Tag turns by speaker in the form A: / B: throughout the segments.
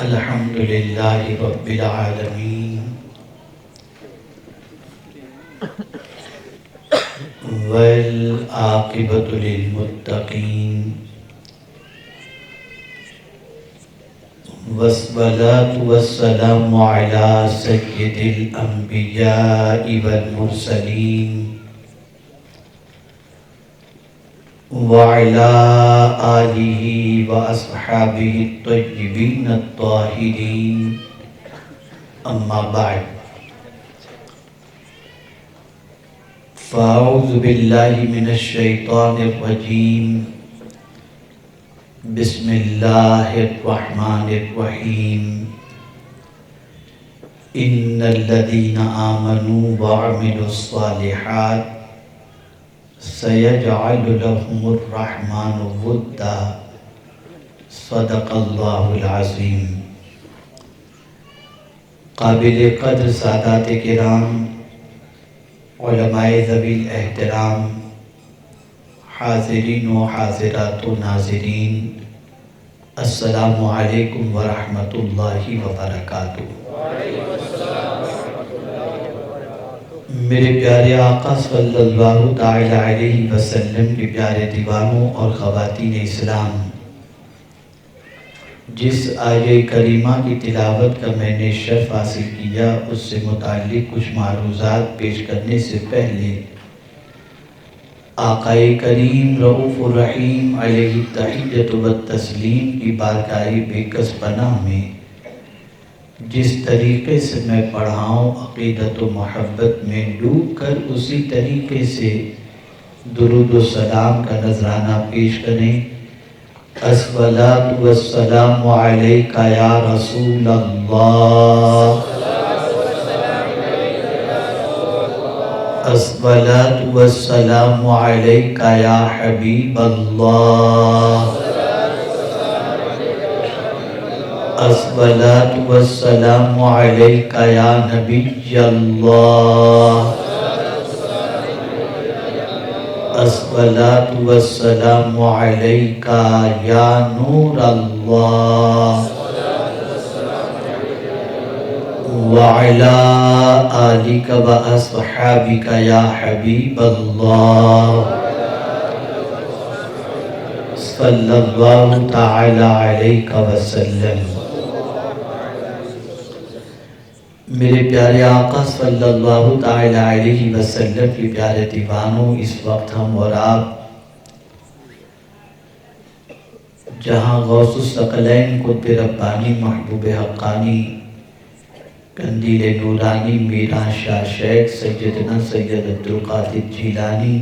A: الحمد للہ رب العالمین والعاقبۃ للمتقین والصلاة والسلام علی سید الانبیاء والمرسلین وعلى آلہ واصحابہ الطیبین الطاہرین اما بعد فاعوذ باللہ من الشیطان الرجیم بسم اللہ الرحمن الرحیم ان الذین آمنوا وعملوا الصالحات سیجعل لهم الرحمن ودا صدق اللہ العظیم۔ قابل قدر سادات کرام، علماء ذوی الاحترام، حاضرین و حاضرات و ناظرین، السلام علیکم ورحمۃ اللہ وبرکاتہ۔ میرے پیارے آقا صلی اللہ تعالی علیہ وسلم کے پیارے دیوانوں اور خواتین اسلام، جس آیہ کریمہ کی تلاوت کا میں نے شرف حاصل کیا، اس سے متعلق کچھ معروضات پیش کرنے سے پہلے آقا کریم رؤوف الرحیم علیہ التحیۃ والتسلیم کی بارگاہ بے کس پناہ میں جس طریقے سے میں پڑھاؤں، عقیدت و محبت میں ڈوب کر اسی طریقے سے درود و سلام کا نذرانہ پیش کریں۔ الصلاۃ والسلام علیک یا رسول اللہ، الصلاۃ والسلام علیک یا حبیب اللہ، الصلاۃ والسلام علیک یا نبی اللہ، الصلاۃ والسلام علیک یا نور اللہ، وعلی آلک واصحابک یا حبیب اللہ، صلی اللہ تعالی علیہ وسلم۔ میرے پیارے آقا صلی اللہ تعالی علیہ وسلم کے پیارے دیوانوں، اس وقت ہم اور آپ جہاں غوث الثقلین قطب ربانی محبوب حقانی قندیل نورانی میران شاہ شیخ سیدنا سید عبدالقادر جیلانی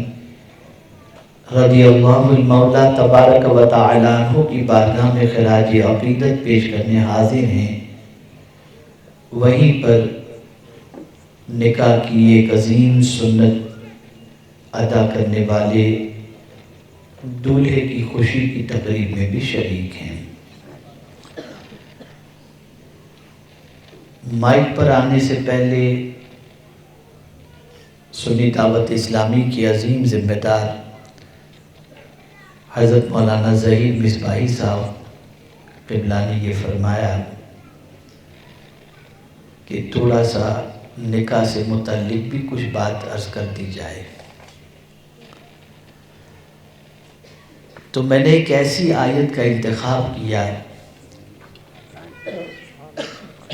A: رضی اللہ المولا تبارک و تعالی عنہ کی بارگاہ میں خراج عقیدت پیش کرنے حاضر ہیں، وہیں پر نکاح کی ایک عظیم سنت ادا کرنے والے دولہے کی خوشی کی تقریب میں بھی شریک ہیں۔ مائک پر آنے سے پہلے سنی دعوت اسلامی کی عظیم ذمہ دار حضرت مولانا ظہیر مصباحی صاحب قبلہ نے یہ فرمایا کہ تھوڑا سا نکاح سے متعلق بھی کچھ بات عرض کر دی جائے۔ تو میں نے ایک ایسی آیت کا انتخاب کیا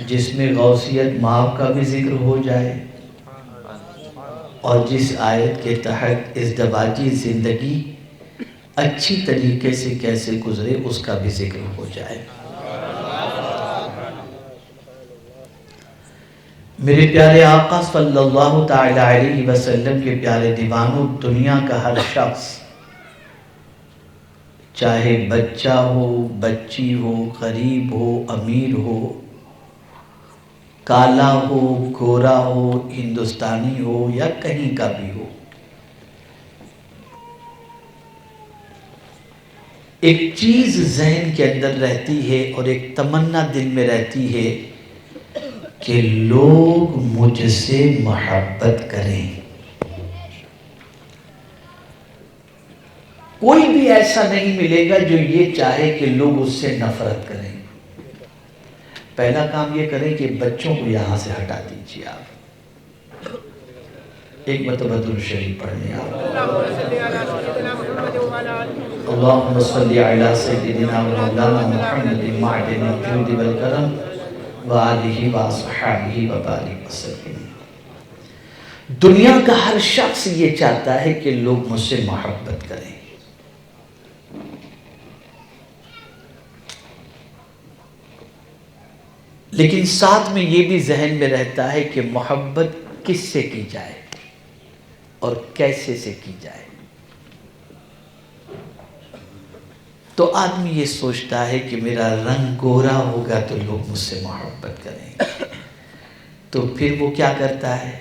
A: جس میں غوثیت مآب کا بھی ذکر ہو جائے، اور جس آیت کے تحت ازدواجی زندگی اچھی طریقے سے کیسے گزرے اس کا بھی ذکر ہو جائے۔ میرے پیارے آقا صلی اللہ تعالی علیہ وسلم کے پیارے دیوانوں، دنیا کا ہر شخص، چاہے بچہ ہو، بچی ہو، غریب ہو، امیر ہو، کالا ہو، گورا ہو، ہندوستانی ہو یا کہیں کا بھی ہو، ایک چیز ذہن کے اندر رہتی ہے اور ایک تمنا دل میں رہتی ہے کہ لوگ مجھ سے محبت کریں۔ کوئی بھی ایسا نہیں ملے گا جو یہ چاہے کہ لوگ اس سے نفرت کریں۔ پہلا کام یہ کریں کہ بچوں کو یہاں سے ہٹا دیجیے آپ. ایک مرتبہ درود شریف پڑھ لیں آپ. اللہم صلی علی سیدنا و مولانا محمد معدن الجود والکرم وآلہ وصحبہ وبارک وسلم. دنیا کا ہر شخص یہ چاہتا ہے کہ لوگ مجھ سے محبت کریں. لیکن ساتھ میں یہ بھی ذہن میں رہتا ہے کہ محبت کس سے کی جائے اور کیسے سے کی جائے. تو آدمی یہ سوچتا ہے کہ میرا رنگ گورا ہوگا تو لوگ مجھ سے محبت کریں گے. تو پھر وہ کیا کرتا ہے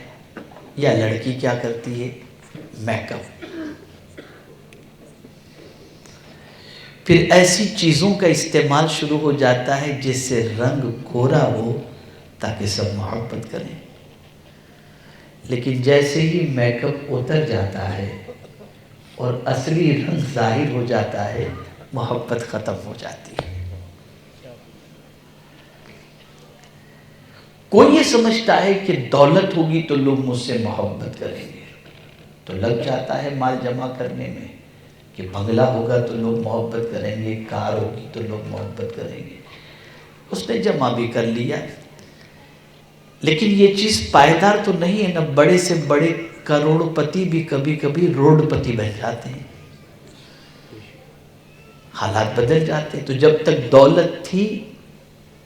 A: یا لڑکی کیا کرتی ہے؟ Make up. پھر ایسی چیزوں کا استعمال شروع ہو جاتا ہے جس سے رنگ گورا ہو تاکہ سب محبت کریں. لیکن جیسے ہی میک اپ اتر جاتا ہے اور اصلی رنگ ظاہر ہو جاتا ہے محبت ختم ہو جاتی ہے. کوئی یہ سمجھتا ہے کہ دولت ہوگی تو لوگ مجھ سے محبت کریں گے تو لگ جاتا ہے مال جمع کرنے میں کہ بنگلہ ہوگا تو لوگ محبت کریں گے، کار ہوگی تو لوگ محبت کریں گے. اس نے جمع بھی کر لیا لیکن یہ چیز پائیدار تو نہیں ہے نا. بڑے سے بڑے کروڑ پتی بھی کبھی کبھی روڈ پتی بن جاتے ہیں. حالات بدل جاتے ہیں. تو جب تک دولت تھی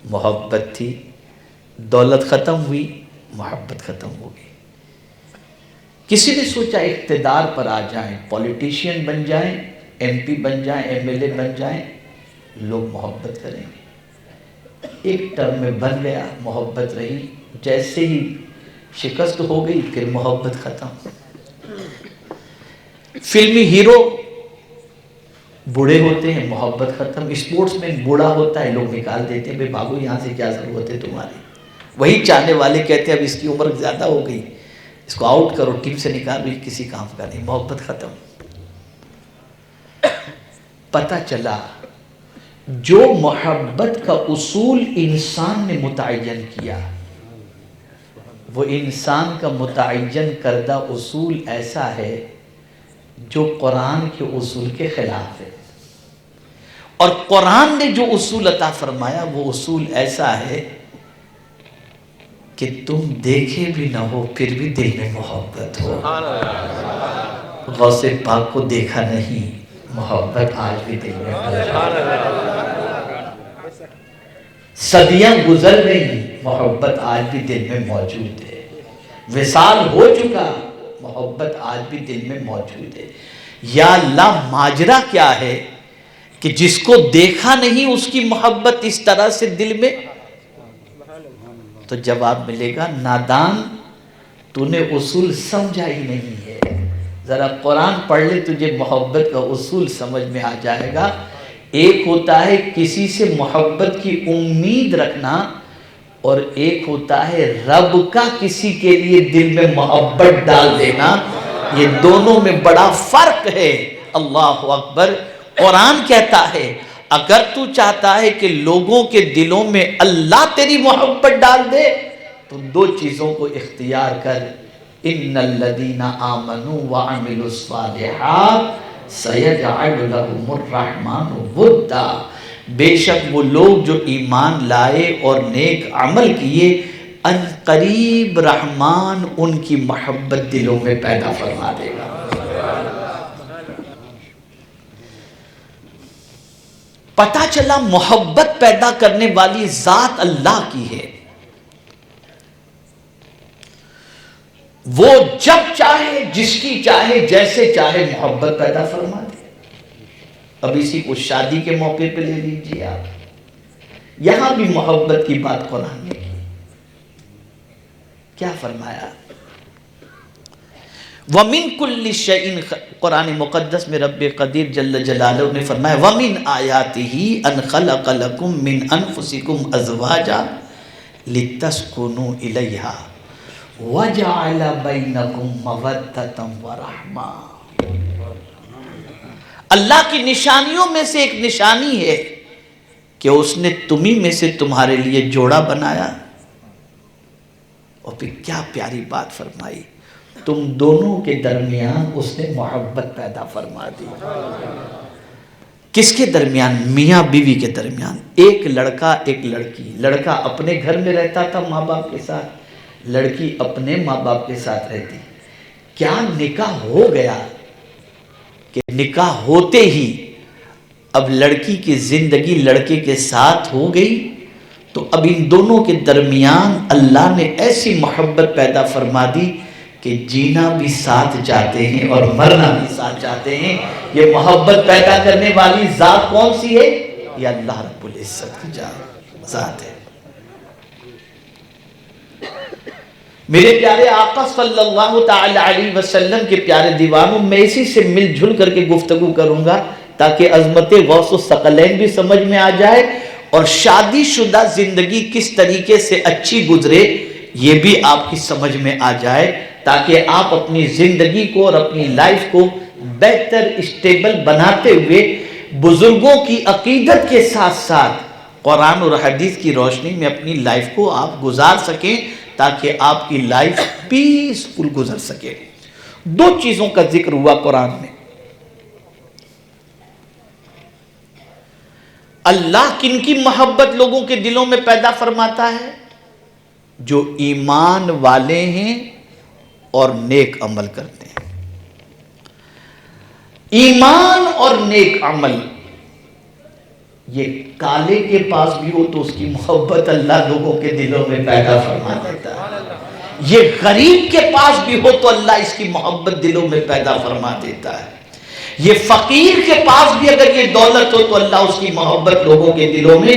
A: محبت تھی، دولت ختم ہوئی محبت ختم ہو گئی. کسی نے سوچا اقتدار پر آ جائیں، پولیٹیشین بن جائیں، ایم پی بن جائیں، ایم ایل اے بن جائیں، لوگ محبت کریں گے. ایک ٹرم میں بن گیا، محبت رہی. جیسے ہی شکست ہو گئی پھر محبت ختم. فلمی ہیرو بوڑھے ہوتے ہیں محبت ختم. اسپورٹس میں بوڑھا ہوتا ہے لوگ نکال دیتے ہیں، بے بھاگو یہاں سے، کیا ضرورت ہے تمہاری. وہی چاہنے والے کہتے ہیں اب اس کی عمر زیادہ ہو گئی، اس کو آؤٹ کرو، ٹیم سے نکالو، یہ کسی کام کا نہیں. محبت ختم. پتہ چلا جو محبت کا اصول انسان نے متعین کیا، وہ انسان کا متعین کردہ اصول ایسا ہے جو قرآن کے اصول کے خلاف ہے. اور قرآن نے جو اصول عطا فرمایا وہ اصول ایسا ہے کہ تم دیکھے بھی نہ ہو پھر بھی دل میں محبت ہو. غوث پاک کو دیکھا نہیں، محبت آج بھی دل میں ہے. صدیاں گزر گئی، محبت آج بھی دل میں موجود ہے. وصال ہو چکا، محبت آج بھی دل میں موجود ہے. یا اللہ ماجرا کیا ہے کہ جس کو دیکھا نہیں اس کی محبت اس طرح سے دل میں؟ تو جواب ملے گا نادان، تو نے اصول سمجھا ہی نہیں ہے. ذرا قرآن پڑھ لے تجھے محبت کا اصول سمجھ میں آ جائے گا. ایک ہوتا ہے کسی سے محبت کی امید رکھنا اور ایک ہوتا ہے رب کا کسی کے لیے دل میں محبت ڈال دینا. یہ دونوں میں بڑا فرق ہے. اللہ اکبر. قرآن کہتا ہے اگر تو چاہتا ہے کہ لوگوں کے دلوں میں اللہ تیری محبت ڈال دے تو دو چیزوں کو اختیار کر. ان الذین آمنوا وعملوا الصالحات سیجعل لهم الرحمن ودا. بے شک وہ لوگ جو ایمان لائے اور نیک عمل کیے ان قریب رحمان ان کی محبت دلوں میں پیدا فرما دے گا. پتہ چلا محبت پیدا کرنے والی ذات اللہ کی ہے. وہ جب چاہے جس کی چاہے جیسے چاہے محبت پیدا فرما دے. اب اسی کو شادی کے موقع پہ لے لیجیے آپ. یہاں بھی محبت کی بات قرآن نے کی. کیا فرمایا؟ وَمِن كُلِّ شَيْءٍ. قرآن مقدس میں رب قدیر جل جلالہ نے فرمایا وَمِنْ آيَاتِهِ أَنْ خَلَقَ لَكُم مِّنْ أَنفُسِكُمْ أَزْوَاجًا لِتَسْكُنُوا إِلَيْهَا وَجَعَلَ بَيْنَكُمْ مَوَدَّةً وَرَحْمَةً. اللہ کی نشانیوں میں سے ایک نشانی ہے کہ اس نے تمہیں میں سے تمہارے لیے جوڑا بنایا. اور پھر کیا پیاری بات فرمائی, تم دونوں کے درمیان اس نے محبت پیدا فرما دی. کس کے درمیان؟ میاں بیوی کے درمیان. ایک لڑکا ایک لڑکی. لڑکا اپنے گھر میں رہتا تھا ماں باپ کے ساتھ, لڑکی اپنے ماں باپ کے ساتھ رہتی. کیا نکاح ہو گیا کہ نکاح ہوتے ہی اب لڑکی کی زندگی لڑکے کے ساتھ ہو گئی. تو اب ان دونوں کے درمیان اللہ نے ایسی محبت پیدا فرما دی کہ جینا بھی ساتھ چاہتے ہیں اور مرنا بھی ساتھ چاہتے ہیں. یہ محبت پیدا کرنے والی ذات کون سی ہے؟ یہ اللہ رب العزت کی ذات ہے. میرے پیارے آقا صلی اللہ تعالی علیہ وسلم کے پیارے دیوانوں, میں اسی سے مل جھل کر کے گفتگو کروں گا تاکہ عظمت غوث الثقلین بھی سمجھ میں آ جائے اور شادی شدہ زندگی کس طریقے سے اچھی گزرے یہ بھی آپ کی سمجھ میں آ جائے, تاکہ آپ اپنی زندگی کو اور اپنی لائف کو بہتر اسٹیبل بناتے ہوئے بزرگوں کی عقیدت کے ساتھ ساتھ قرآن اور حدیث کی روشنی میں اپنی لائف کو آپ گزار سکیں, تاکہ آپ کی لائف پیسفل گزر سکے. دو چیزوں کا ذکر ہوا قرآن میں. اللہ کن کی محبت لوگوں کے دلوں میں پیدا فرماتا ہے؟ جو ایمان والے ہیں اور نیک عمل کرتے ہیں. ایمان اور نیک عمل, یہ کالے کے پاس بھی ہو تو اس کی محبت اللہ لوگوں کے دلوں میں پیدا فرما دیتا ہے. یہ غریب کے پاس بھی ہو تو اللہ اس کی محبت دلوں میں پیدا فرما دیتا ہے. یہ فقیر کے پاس بھی اگر یہ دولت ہو تو اللہ اس کی محبت لوگوں کے دلوں میں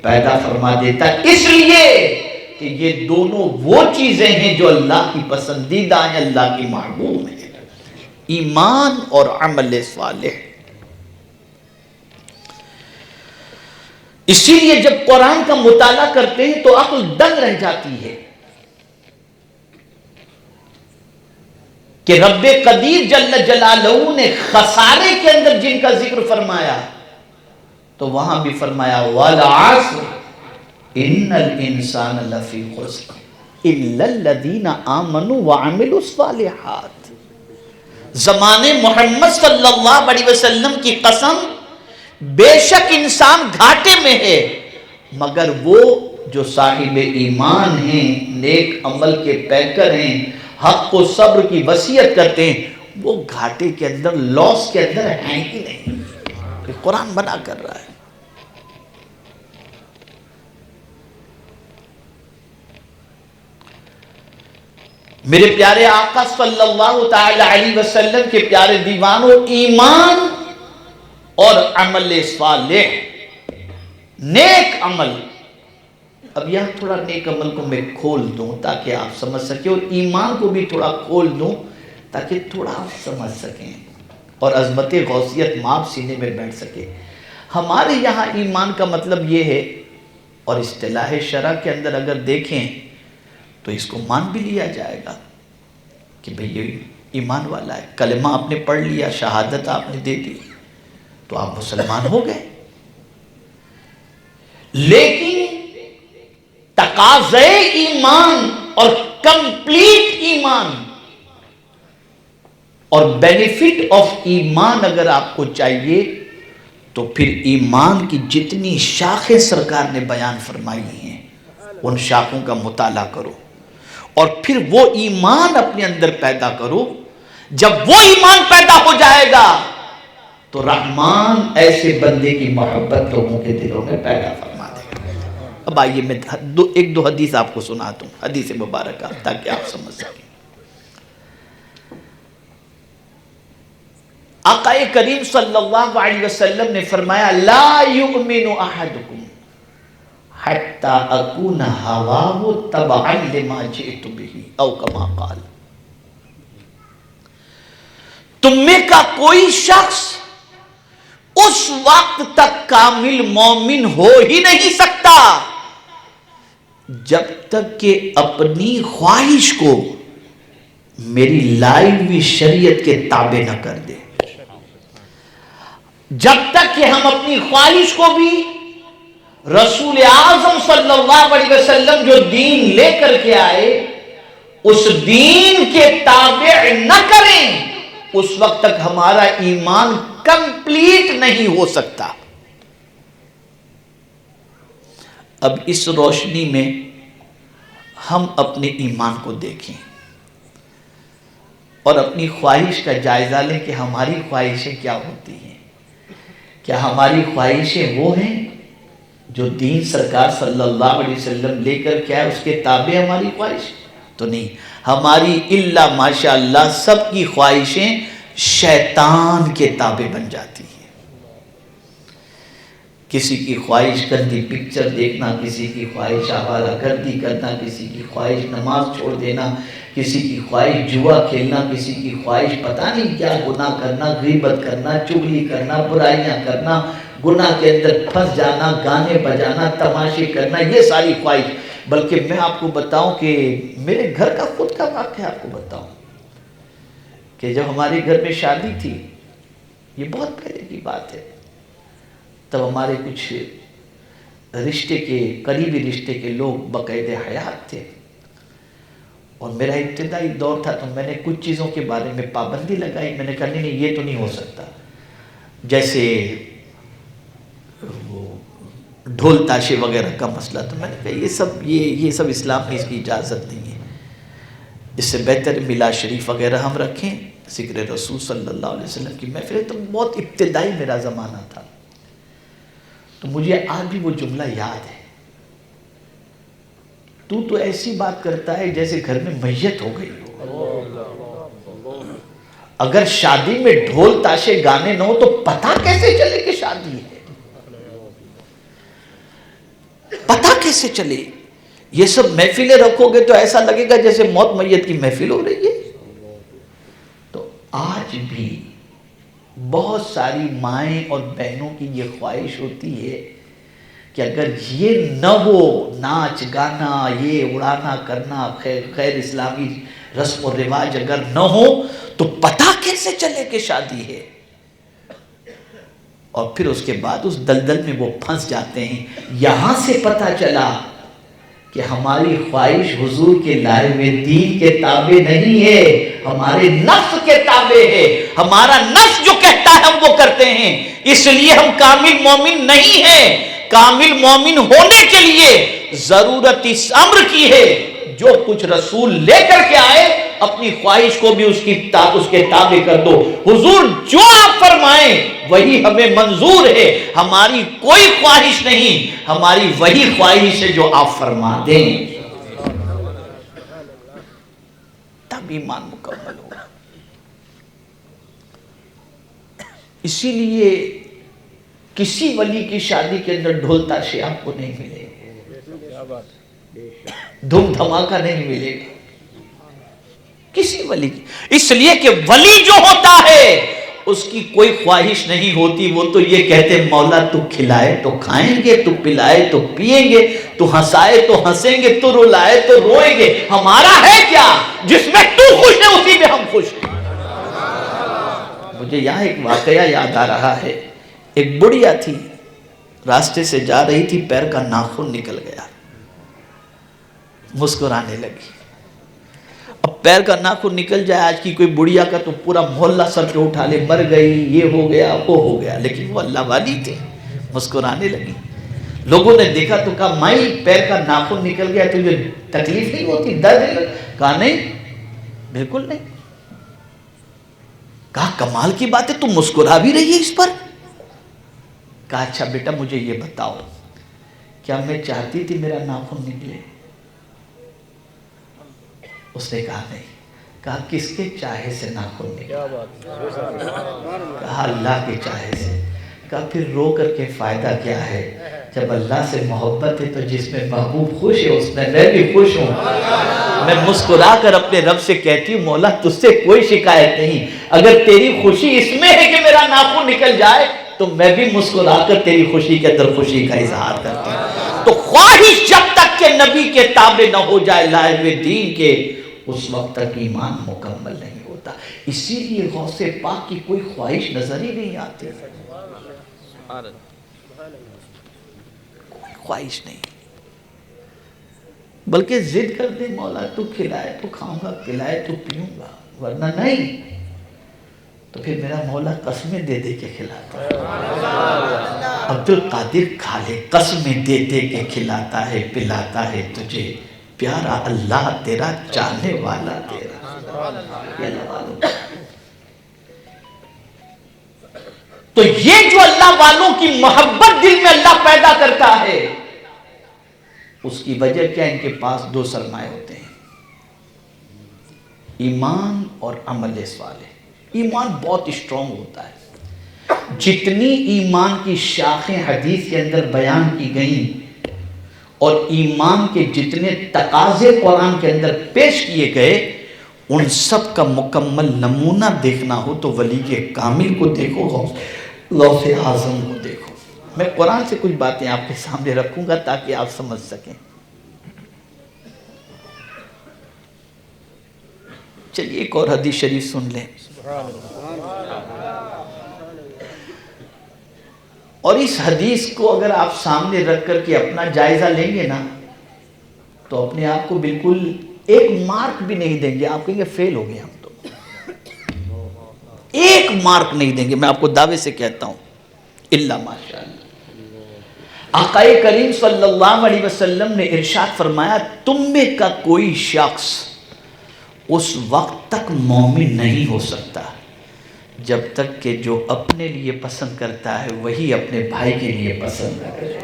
A: پیدا فرما دیتا ہے. اس لیے کہ یہ دونوں وہ چیزیں ہیں جو اللہ کی پسندیدہ ہیں, اللہ کی محبوب ہیں, ایمان اور عمل صالح. اسی لیے جب قرآن کا مطالعہ کرتے ہیں تو عقل دنگ رہ جاتی ہے کہ رب قدیر جل جلالہ نے خسارے کے اندر جن کا ذکر فرمایا تو وہاں بھی فرمایا وَالْعَصْرِ إِنَّ الْإِنسَانَ لَفِي خُسْرٍ إِلَّا الَّذِينَ آمَنُوا وَعَمِلُوا الصَّالِحَاتِ. زمانے محمد صلی اللہ علیہ وسلم کی قسم, بے شک انسان گھاٹے میں ہے مگر وہ جو صاحب ایمان ہیں, نیک عمل کے پیکر ہیں, حق و صبر کی وصیت کرتے ہیں, وہ گھاٹے کے اندر, لاس کے اندر ہیں ہی نہیں. کہ قرآن بنا کر رہا ہے. میرے پیارے آقا صلی اللہ تعالی علیہ وسلم کے پیارے دیوانوں, ایمان اور عمل صالح, نیک عمل. اب یہاں تھوڑا نیک عمل کو میں کھول دوں تاکہ آپ سمجھ سکیں, اور ایمان کو بھی تھوڑا کھول دوں تاکہ تھوڑا آپ سمجھ سکیں اور عظمت غوثیت ماپ سینے میں بیٹھ سکے. ہمارے یہاں ایمان کا مطلب یہ ہے, اور اصطلاح شرع کے اندر اگر دیکھیں تو اس کو مان بھی لیا جائے گا کہ بھئی یہ ایمان والا ہے. کلمہ آپ نے پڑھ لیا, شہادت آپ نے دے دی تو آپ مسلمان ہو گئے. لیکن تقاضے ایمان اور کمپلیٹ ایمان اور بینیفٹ آف ایمان اگر آپ کو چاہیے تو پھر ایمان کی جتنی شاخیں سرکار نے بیان فرمائی ہیں ان شاخوں کا مطالعہ کرو اور پھر وہ ایمان اپنے اندر پیدا کرو. جب وہ ایمان پیدا ہو جائے گا تو رحمان ایسے بندے کی محبت لوگوں کے دلوں میں پیدا فرما دے گا. اب آئیے میں ایک دو حدیث آپ کو سناتا ہوں, حدیث مبارکہ, تاکہ آپ سمجھ سکیں. آقا کریم صلی اللہ علیہ وسلم نے فرمایا لا یؤمن احدکم حتی اکون ہواہ تبعا لما جئت بہ او کما قال. تم میں کا کوئی شخص اس وقت تک کامل مومن ہو ہی نہیں سکتا جب تک کہ اپنی خواہش کو میری لائی ہوئی شریعت کے تابع نہ کر دے. جب تک کہ ہم اپنی خواہش کو بھی رسول اعظم صلی اللہ علیہ وسلم جو دین لے کر کے آئے اس دین کے تابع نہ کریں اس وقت تک ہمارا ایمان کمپلیٹ نہیں ہو سکتا۔ اب اس روشنی میں ہم اپنے ایمان کو دیکھیں اور اپنی خواہش کا جائزہ لیں کہ ہماری خواہشیں کیا ہوتی ہیں۔ کیا ہماری خواہشیں وہ ہیں جو دین سرکار صلی اللہ علیہ وسلم لے کر کیا ہے اس کے تابع ہماری خواہش؟ تو نہیں، ہماری الا ماشاء اللہ سب کی خواہشیں شیطان کے تابع بن جاتی ہیں۔ کسی کی خواہش گندی پکچر دیکھنا، کسی کی خواہش آوارہ گردی کرنا، کسی کی خواہش نماز چھوڑ دینا، کسی کی خواہش جوا کھیلنا، کسی کی خواہش پتہ نہیں کیا گناہ کرنا، غیبت کرنا، چغلی کرنا، برائیاں کرنا، گناہ کے اندر پھنس جانا، گانے بجانا، تماشے کرنا، یہ ساری خواہش۔ بلکہ میں آپ کو بتاؤں کہ میرے گھر کا خود کا واقعہ آپ کو بتاؤں کہ جب ہمارے گھر میں شادی تھی، یہ بہت پہلے کی بات ہے، تب ہمارے کچھ رشتے کے قریبی رشتے کے لوگ بقید حیات تھے اور میرا ابتدائی دور تھا، تو میں نے کچھ چیزوں کے بارے میں پابندی لگائی۔ میں نے کہا نہیں یہ تو نہیں ہو سکتا، جیسے وہ ڈھول تاشے وغیرہ کا مسئلہ، تو میں نے کہا یہ سب اسلام میں اس کی اجازت نہیں ہے، اس سے بہتر میلاد شریف وغیرہ ہم رکھیں، ذکر رسول صلی اللہ علیہ وسلم کی محفل۔ تو بہت ابتدائی میرا زمانہ تھا، تو مجھے آج بھی وہ جملہ یاد ہے، تو ایسی بات کرتا ہے جیسے گھر میں میت ہو گئی ہو۔ اگر شادی میں ڈھول تاشے گانے نہ ہو تو پتہ کیسے چلے کہ شادی ہے؟ پتہ کیسے چلے؟ یہ سب محفلیں رکھو گے تو ایسا لگے گا جیسے موت میت کی محفل ہو رہی ہے۔ تو آج بھی بہت ساری مائیں اور بہنوں کی یہ خواہش ہوتی ہے کہ اگر یہ نہ ہو، ناچ گانا، یہ اڑانا کرنا، غیر اسلامی رسم و رواج اگر نہ ہو تو پتہ کیسے چلے کہ شادی ہے؟ اور پھر اس کے بعد اس دلدل میں وہ پھنس جاتے ہیں۔ یہاں سے پتہ چلا کہ ہماری خواہش حضور کے لائے ہوئے دین کے تابع نہیں ہے، ہمارے نفس کے تابع ہے۔ ہمارا نفس جو کہتا ہے ہم وہ کرتے ہیں، اس لیے ہم کامل مومن نہیں ہیں۔ کامل مومن ہونے کے لیے ضرورت اس امر کی ہے، جو کچھ رسول لے کر کے آئے اپنی خواہش کو بھی اس کے تابع کر دو۔ حضور جو آپ فرمائیں وہی ہمیں منظور ہے، ہماری کوئی خواہش نہیں، ہماری وہی خواہش ہے جو آپ فرما دیں، تب ایمان مکمل ہوگا۔ اسی لیے کسی ولی کی شادی کے اندر ڈھول تاشے آپ کو نہیں ملے گا، دھوم دھماکہ نہیں ملے گا کسی ولی کی، اس لیے کہ ولی جو ہوتا ہے اس کی کوئی خواہش نہیں ہوتی، وہ تو یہ کہتے مولا تو کھلائے تو کھائیں گے، تو پلائے تو پیئیں گے، تو ہنسائے تو ہنسیں گے، تو رلائے تو روئیں گے، ہمارا ہے کیا؟ جس میں تو خوش ہے اسی میں ہم خوش ہیں۔ مجھے یہاں ایک واقعہ یاد آ رہا ہے، ایک بڑھیا تھی، راستے سے جا رہی تھی، پیر کا ناخن نکل گیا، مسکرانے لگی۔ اب پیر کا ناخن نکل جائے آج کی کوئی بڑھیا کا تو پورا محلہ سر پہ اٹھا لے، مر گئی، یہ ہو گیا، وہ ہو گیا، لیکن وہ اللہ والی تھے، مسکرانے لگی۔ لوگوں نے دیکھا تو کہا مائی پیر کا ناخن نکل گیا، تجھے تکلیف نہیں ہوتی، درد نہیں؟ کہا نہیں، بالکل نہیں۔ کہا کمال کی بات ہے، تم مسکرا بھی رہی ہے اس پر؟ کہا اچھا بیٹا مجھے یہ بتاؤ، کیا میں چاہتی تھی میرا ناخن نکلے؟ اس نے کہا نہیں۔ کہا کس کے چاہے سے ناخن نکلا؟ کہا اللہ کے چاہے سے۔ کہا پھر رو کر کے فائدہ کیا ہے؟ جب اللہ سے محبت ہے تو جس میں محبوب خوش ہے اس میں میں بھی خوش ہوں۔ میں مسکرا کر اپنے رب سے کہتی ہوں مولا تجھ سے کوئی شکایت نہیں، اگر تیری خوشی اس میں ہے کہ میرا ناخن نکل جائے تو میں بھی مسکرا کر تیری خوشی کے اندر خوشی کا اظہار کرتی ہوں۔ تو خواہش جب تک کہ نبی کے تابع نہ ہو جائے لائے ہوئے دین کے، اس وقت تک ایمان مکمل نہیں ہوتا۔ اسی لیے غوث پاک کی کوئی خواہش نظر ہی نہیں آتی، کوئی خواہش نہیں، بلکہ ضد کر دے مولا تو کھلائے تو کھاؤں گا، پلائے تو پیوں گا، ورنہ نہیں، تو پھر میرا مولا قسمیں دے دے کے کھلاتا ہے۔ عبد القادر کھا لے، قسمیں دے دے کے کھلاتا ہے پلاتا ہے تجھے، پیارا اللہ تیرا چاہنے والا تیرا، یہ اللہ والوں۔ تو یہ جو اللہ والوں کی محبت دل میں اللہ پیدا کرتا ہے، اس کی وجہ کیا؟ ان کے پاس دو سرمایہ ہوتے ہیں، ایمان اور عمل صالح۔ ایمان بہت اسٹرانگ ہوتا ہے، جتنی ایمان کی شاخیں حدیث کے اندر بیان کی گئیں اور ایمان کے جتنے تقاضے قرآن کے اندر پیش کیے گئے، ان سب کا مکمل نمونہ دیکھنا ہو تو ولی کامل کو دیکھو، غوث اعظم کو دیکھو۔ میں قرآن سے کچھ باتیں آپ کے سامنے رکھوں گا تاکہ آپ سمجھ سکیں۔ چلیے ایک اور حدیث شریف سن لیں، اور اس حدیث کو اگر آپ سامنے رکھ کر کے اپنا جائزہ لیں گے نا تو اپنے آپ کو بالکل ایک مارک بھی نہیں دیں گے، آپ کہیں گے فیل ہو گئے ہم تو، ایک مارک نہیں دیں گے، میں آپ کو دعوے سے کہتا ہوں، الا ماشاءاللہ۔ آقا کریم صلی اللہ علیہ وسلم نے ارشاد فرمایا، تم میں کا کوئی شخص اس وقت تک مومن نہیں ہو سکتا جب تک کہ جو اپنے لیے پسند کرتا ہے وہی اپنے بھائی کے لیے پسند نہ کرے۔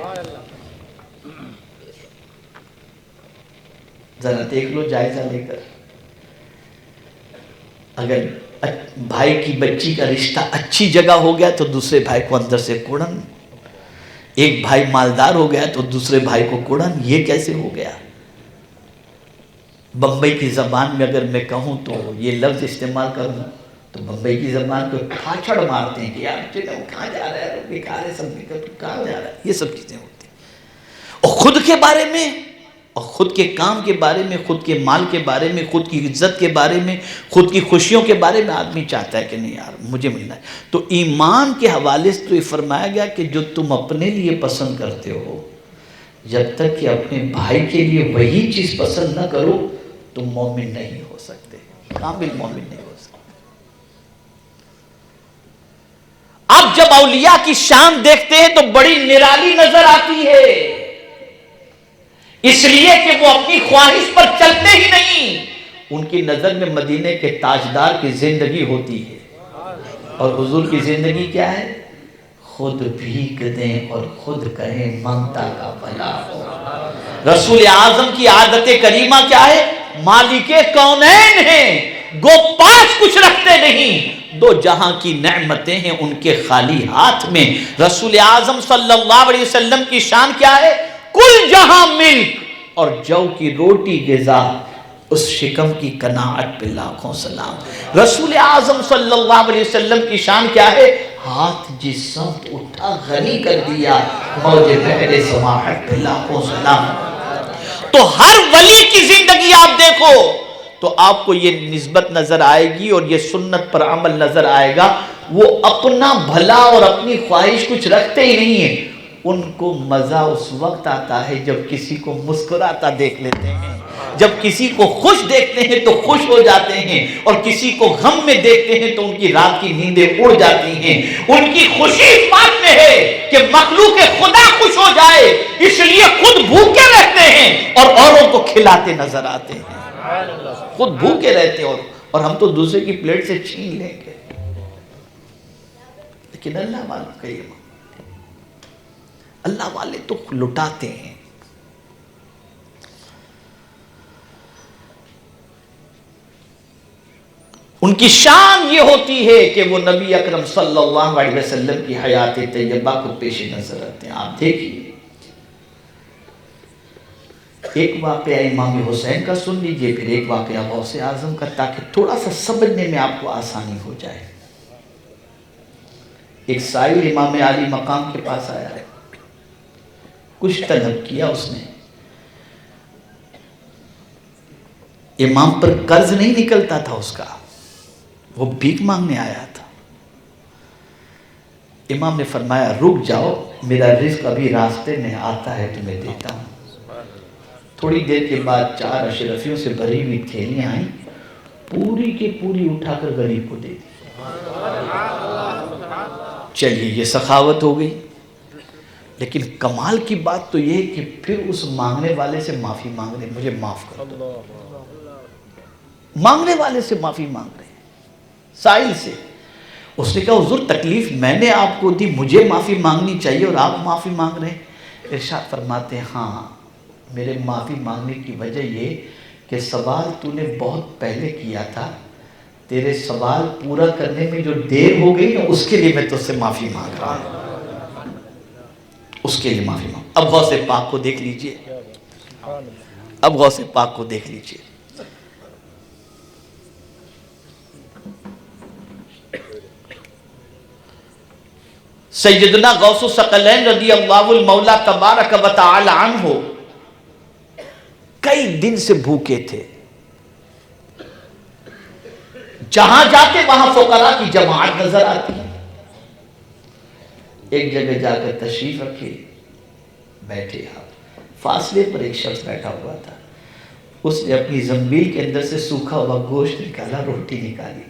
A: ذرا دیکھ لو جائزہ لے کر، اگر بھائی کی بچی کا رشتہ اچھی جگہ ہو گیا تو دوسرے بھائی کو اندر سے کوڑن، ایک بھائی مالدار ہو گیا تو دوسرے بھائی کو کوڑن، یہ کیسے ہو گیا؟ بمبئی کی زبان میں اگر میں کہوں تو یہ لفظ استعمال کروں تو بمبئی کی زبان کو پھاچڑ مارتے ہیں کہ یار چلو کہاں جا رہا ہے، بیکار ہے سب، کہاں جا رہا ہے، یہ سب چیزیں ہوتی ہیں۔ اور خود کے بارے میں، اور خود کے کام کے بارے میں، خود کے مال کے بارے میں، خود کی عزت کے بارے میں، خود کی خوشیوں کے بارے میں آدمی چاہتا ہے کہ نہیں یار مجھے ملنا ہے۔ تو ایمان کے حوالے سے تو یہ فرمایا گیا کہ جو تم اپنے لیے پسند کرتے ہو، جب تک کہ اپنے بھائی کے لیے وہی چیز پسند نہ کرو تم مومن نہیں ہو سکتے، کامل مومن نہیں ہو سکتے۔ آپ جب اولیاء کی شان دیکھتے ہیں تو بڑی نرالی نظر آتی ہے، اس لیے کہ وہ اپنی خواہش پر چلتے ہی نہیں، ان کی نظر میں مدینے کے تاجدار کی زندگی ہوتی ہے، اور حضور کی زندگی کیا ہے؟ خود بھیک دیں اور خود کہیں منگتا کا بھلا ہو۔ رسول اعظم کی عادت کریمہ کیا ہے؟ مالک کونین ہیں، گو پاس کچھ رکھتے نہیں، دو جہاں کی نعمتیں ہیں ان کے خالی ہاتھ میں۔ رسول اعظم صلی اللہ علیہ وسلم کی شان کیا ہے؟ کل جہاں ملک اور جو کی روٹی غذا، اس شکم کی قناعت پہ لاکھوں سلام۔ رسول اعظم صلی اللہ علیہ وسلم کی شان کیا ہے؟ ہاتھ جس سمت اٹھا غنی کر دیا، موج بحر سماحت پہ لاکھوں سلام۔ تو ہر ولی کی زندگی آپ دیکھو تو آپ کو یہ نسبت نظر آئے گی اور یہ سنت پر عمل نظر آئے گا، وہ اپنا بھلا اور اپنی خواہش کچھ رکھتے ہی نہیں ہیں۔ ان کو مزہ اس وقت آتا ہے جب کسی کو مسکراتا دیکھ لیتے ہیں، جب کسی کو خوش دیکھتے ہیں تو خوش ہو جاتے ہیں، اور کسی کو غم میں دیکھتے ہیں تو ان کی رات کی نیندیں اڑ جاتی ہیں۔ ان کی خوشی اس بات میں ہے کہ مخلوق خدا خوش ہو جائے، اس لیے خود بھوکے رہتے ہیں اور اوروں کو کھلاتے نظر آتے ہیں، خود بھوکے رہتے ہیں، اور ہم تو دوسرے کی پلیٹ سے چھین لیں گے، لیکن اللہ والوں کا یہ، اللہ والے تو لٹاتے ہیں۔ ان کی شان یہ ہوتی ہے کہ وہ نبی اکرم صلی اللہ علیہ وسلم کی حیات طیبہ کو پیش نظر رکھتے ہیں۔ آپ دیکھیے ایک واقعہ امام حسین کا سن لیجئے، پھر ایک واقعہ غوث اعظم کا، تاکہ تھوڑا سا سمجھنے میں آپ کو آسانی ہو جائے۔ ایک سائل امام عالی مقام کے پاس آیا ہے، کچھ طلب کیا اس نے، امام پر قرض نہیں نکلتا تھا اس کا، وہ بھیک مانگنے آیا تھا۔ امام نے فرمایا رک جاؤ، میرا رزق ابھی راستے میں آتا ہے تمہیں دیتا ہوں. تھوڑی دیر کے بعد 4 اشرفیوں سے بھری ہوئی تھیلیاں آئیں, پوری کی پوری اٹھا کر غریب کو دے دی. چلیے یہ سخاوت ہو گئی. لیکن کمال کی بات تو یہ ہے کہ پھر اس مانگنے والے سے معافی مانگ رہے, مجھے معاف کر دو. مانگنے والے سے معافی مانگ رہے ہیں, سائل سے. اس نے کہا حضور تکلیف میں نے آپ کو دی, مجھے معافی مانگنی چاہیے اور آپ معافی مانگ رہے ہیں. ارشاد فرماتے ہیں ہاں میرے معافی مانگنے کی وجہ یہ کہ سوال تو نے بہت پہلے کیا تھا, تیرے سوال پورا کرنے میں جو دیر ہو گئی نا اس کے لیے میں تجھ سے معافی مانگ رہا ہوں, اس کے لیے معافی مانگ. اب غوث پاک کو دیکھ لیجئے, اب غوث پاک کو دیکھ لیجئے. سیدنا غوث الثقلین رضی اللہ المولا تبارک و تعالی عنہ کئی دن سے بھوکے تھے. جہاں جاتے وہاں فقراء کی جماعت نظر آتی. ایک جگہ جا کر تشریف رکھے, بیٹھے. آپ فاصلے پر ایک شخص بیٹھا ہوا تھا. اس نے اپنی زنبیل کے اندر سے سوکھا ہوا گوشت نکالا, روٹی نکالی.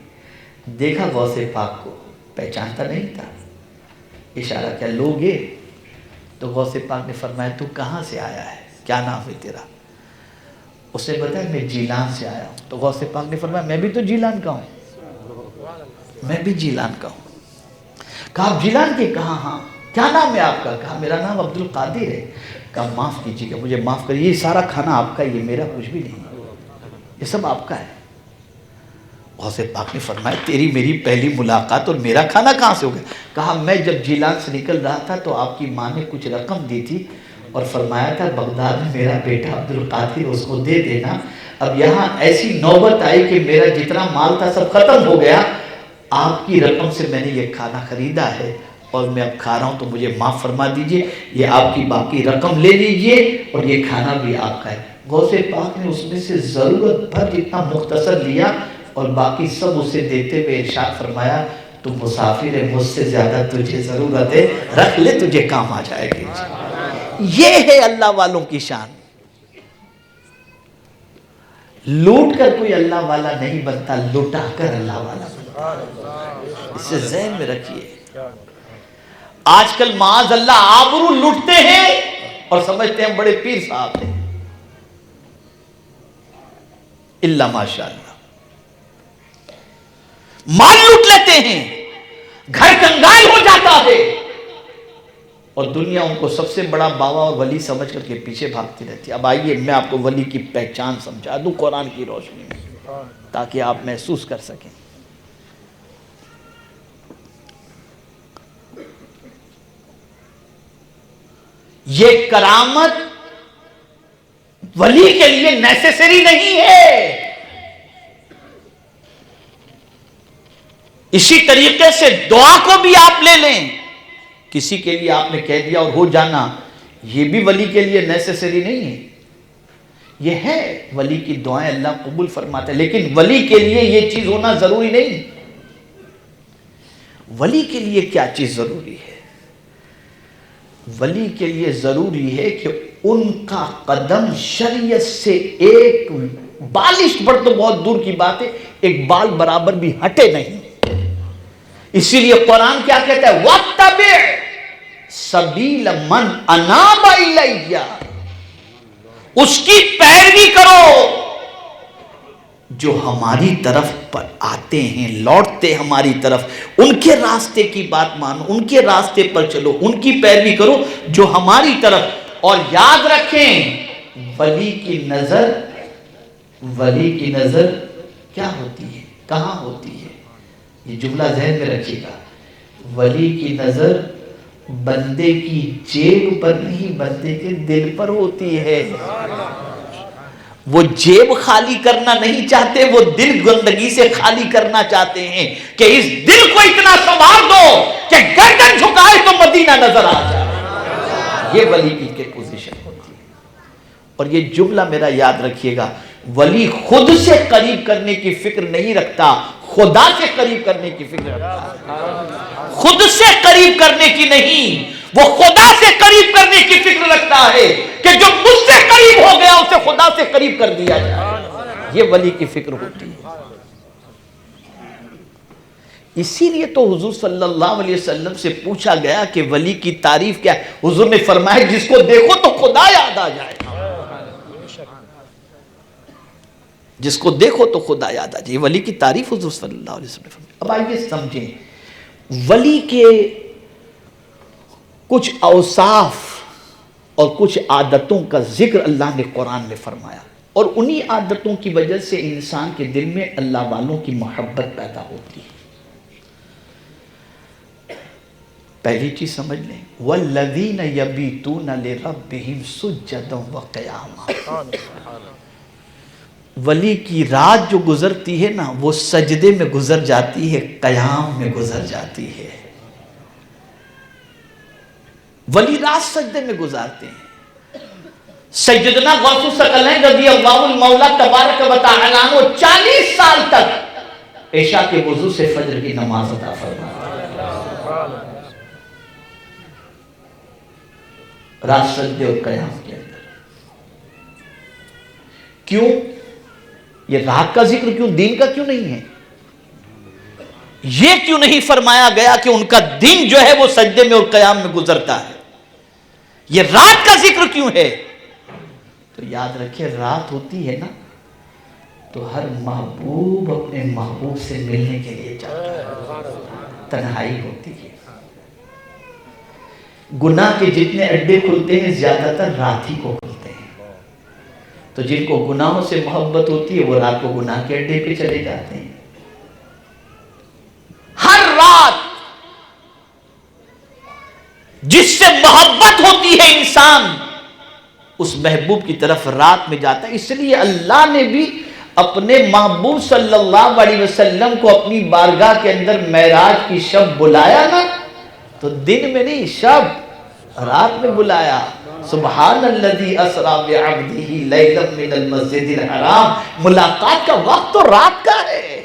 A: دیکھا غوث پاک کو, پہچانتا نہیں تھا. اشارہ کیا لوگے؟ تو غوث پاک نے فرمایا تو کہاں سے آیا ہے, کیا نام ہے تیرا؟ اس نے بتایا میں جیلان سے آیا ہوں. تو غوث پاک نے فرمایا میں بھی تو جیلان کا ہوں, میں بھی جیلان کا ہوں. کہا آپ جیلان کے؟ کہا ہاں. کیا نام ہے آپ کا؟ کہا میرا نام عبد القادر ہے. کہا معاف کیجیے گا, مجھے معاف کریے, یہ سارا کھانا آپ کا, یہ میرا کچھ بھی نہیں, یہ سب آپ کا ہے. غوث پاک نے فرمایا تیری میری پہلی ملاقات اور میرا کھانا کہاں سے ہو گیا؟ کہا میں جب جیلان سے نکل رہا تھا تو آپ کی ماں نے کچھ رقم دی تھی اور فرمایا تھا بغداد میں میرا بیٹا عبد القادر, اس کو دے دینا. اب یہاں ایسی نوبت آئی کہ میرا جتنا مال تھا سب ختم ہو گیا, آپ کی رقم سے میں نے یہ کھانا خریدا ہے اور میں اب کھا رہا ہوں, تو مجھے معاف فرما دیجئے, یہ آپ کی باقی رقم لے لیجئے اور یہ کھانا بھی آپ کا ہے. غوث پاک نے اس میں سے ضرورت بھر جتنا مختصر لیا اور باقی سب اسے دیتے ہوئے ارشاد فرمایا تو مسافر ہے, مجھ سے زیادہ تجھے ضرورت ہے, رکھ لے تجھے کام آ جائے گی. یہ ہے اللہ والوں کی شان. لوٹ کر کوئی اللہ والا نہیں بنتا, لوٹا کر اللہ والا بنتا. اسے ذہن میں رکھیے. آج کل معاذ اللہ آبرو لوٹتے ہیں اور سمجھتے ہیں بڑے پیر صاحب ہیں. اللہ ماشاءاللہ مال لوٹ لیتے ہیں, گھر کنگال ہو جاتا ہے اور دنیا ان کو سب سے بڑا بابا اور ولی سمجھ کر کے پیچھے بھاگتی رہتی ہے. اب آئیے میں آپ کو ولی کی پہچان سمجھا دوں قرآن کی روشنی میں تاکہ آپ محسوس کر سکیں. یہ کرامت ولی کے لیے نیسیسری نہیں ہے. اسی طریقے سے دعا کو بھی آپ لے لیں, کسی کے لیے آپ نے کہہ دیا اور ہو جانا, یہ بھی ولی کے لیے نیسیسری نہیں ہے. یہ ہے ولی کی دعائیں اللہ قبول فرماتا ہے, لیکن ولی کے لیے یہ چیز ہونا ضروری نہیں. ولی کے لیے کیا چیز ضروری ہے؟ ولی کے لیے ضروری ہے کہ ان کا قدم شریعت سے ایک بالش پر تو بہت دور کی بات ہے, ایک بال برابر بھی ہٹے نہیں. اسی لیے قرآن کیا کہتا ہے, وَاتَّبِعْ سَبِيلَ مَنْ أَنَابَ إِلَيَّ, اس کی پیروی کرو جو ہماری طرف پر آتے ہیں, لوٹتے ہماری طرف, ان کے راستے کی بات مانو, ان کے راستے پر چلو, ان کی پیروی کرو جو ہماری طرف. اور یاد رکھیں ولی کی نظر کیا ہوتی ہے, کہاں ہوتی ہے؟ یہ جملہ ذہن میں رکھیے گا. ولی کی نظر بندے کی جیب پر نہیں, بندے کے دل پر ہوتی ہے. وہ جیب خالی کرنا نہیں چاہتے, وہ دل گندگی سے خالی کرنا چاہتے ہیں کہ اس دل کو اتنا سنوار دو کہ گردن جھکائے تو مدینہ نظر آ جائے. یہ ولی کی پوزیشن ہوتی ہے. اور یہ جملہ میرا یاد رکھیے گا, ولی خود سے قریب کرنے کی فکر نہیں رکھتا, خدا سے قریب کرنے کی فکر رکھتا. خود سے قریب کرنے کی نہیں, وہ خدا سے قریب کرنے کی فکر رکھتا ہے کہ جو مجھ سے قریب ہو گیا اسے خدا سے قریب کر دیا جائے. یہ ولی کی فکر ہوتی ہے. اسی لیے تو حضور صلی اللہ علیہ وسلم سے پوچھا گیا کہ ولی کی تعریف کیا ہے. حضور نے فرمایا جس کو دیکھو تو خدا یاد آ جائے. جس کو دیکھو تو خدا یاد آ جائے. ولی کی تعریف حضور صلی اللہ علیہ وسلم نے فرمایا. اب آئیے سمجھیں ولی کے کچھ اوصاف اور کچھ عادتوں کا ذکر اللہ نے قرآن میں فرمایا، اور انہی عادتوں کی وجہ سے انسان کے دل میں اللہ والوں کی محبت پیدا ہوتی ہے. پہلی چیز سمجھ لیں، وَالَّذِينَ يَبِيتُونَ لِرَبِّهِمْ سُجَّدًا وَقِيَامًا. ولی کی رات جو گزرتی ہے نا وہ سجدے میں گزر جاتی ہے، قیام میں گزر جاتی ہے. ولی رات سجدے میں گزارتے ہیں. سیدنا غوث الثقلین رضی اللہ المولا تبارک و تعالی عنہ 40 سال تک عشاء کے وضو سے فجر کی نماز عطا فرمایا. رات سجدے اور قیام کے اندر. کیوں؟ یہ رات کا ذکر کیوں، دین کا کیوں نہیں ہے؟ یہ کیوں نہیں فرمایا گیا کہ ان کا دن جو ہے وہ سجدے میں اور قیام میں گزرتا ہے؟ یہ رات کا ذکر کیوں ہے؟ تو یاد رکھیں رات ہوتی ہے نا تو ہر محبوب اپنے محبوب سے ملنے کے لیے جاتا ہے. تنہائی ہوتی ہے. گناہ کے جتنے اڈے کھلتے ہیں زیادہ تر رات ہی کو کھلتے ہیں. تو جن کو گناہوں سے محبت ہوتی ہے وہ رات کو گناہ کے اڈے پہ چلے جاتے ہیں. ہر رات جس سے محبت ہوتی ہے انسان اس محبوب کی طرف رات میں جاتا ہے. اس لیے اللہ نے بھی اپنے محبوب صلی اللہ علیہ وسلم کو اپنی بارگاہ کے اندر معراج کی شب بلایا نا تو دن میں نہیں، شب رات میں بلایا. سبحان الذی اسری بعبدہ لیلا من المسجد الحرام. ملاقات کا وقت تو رات کا ہے.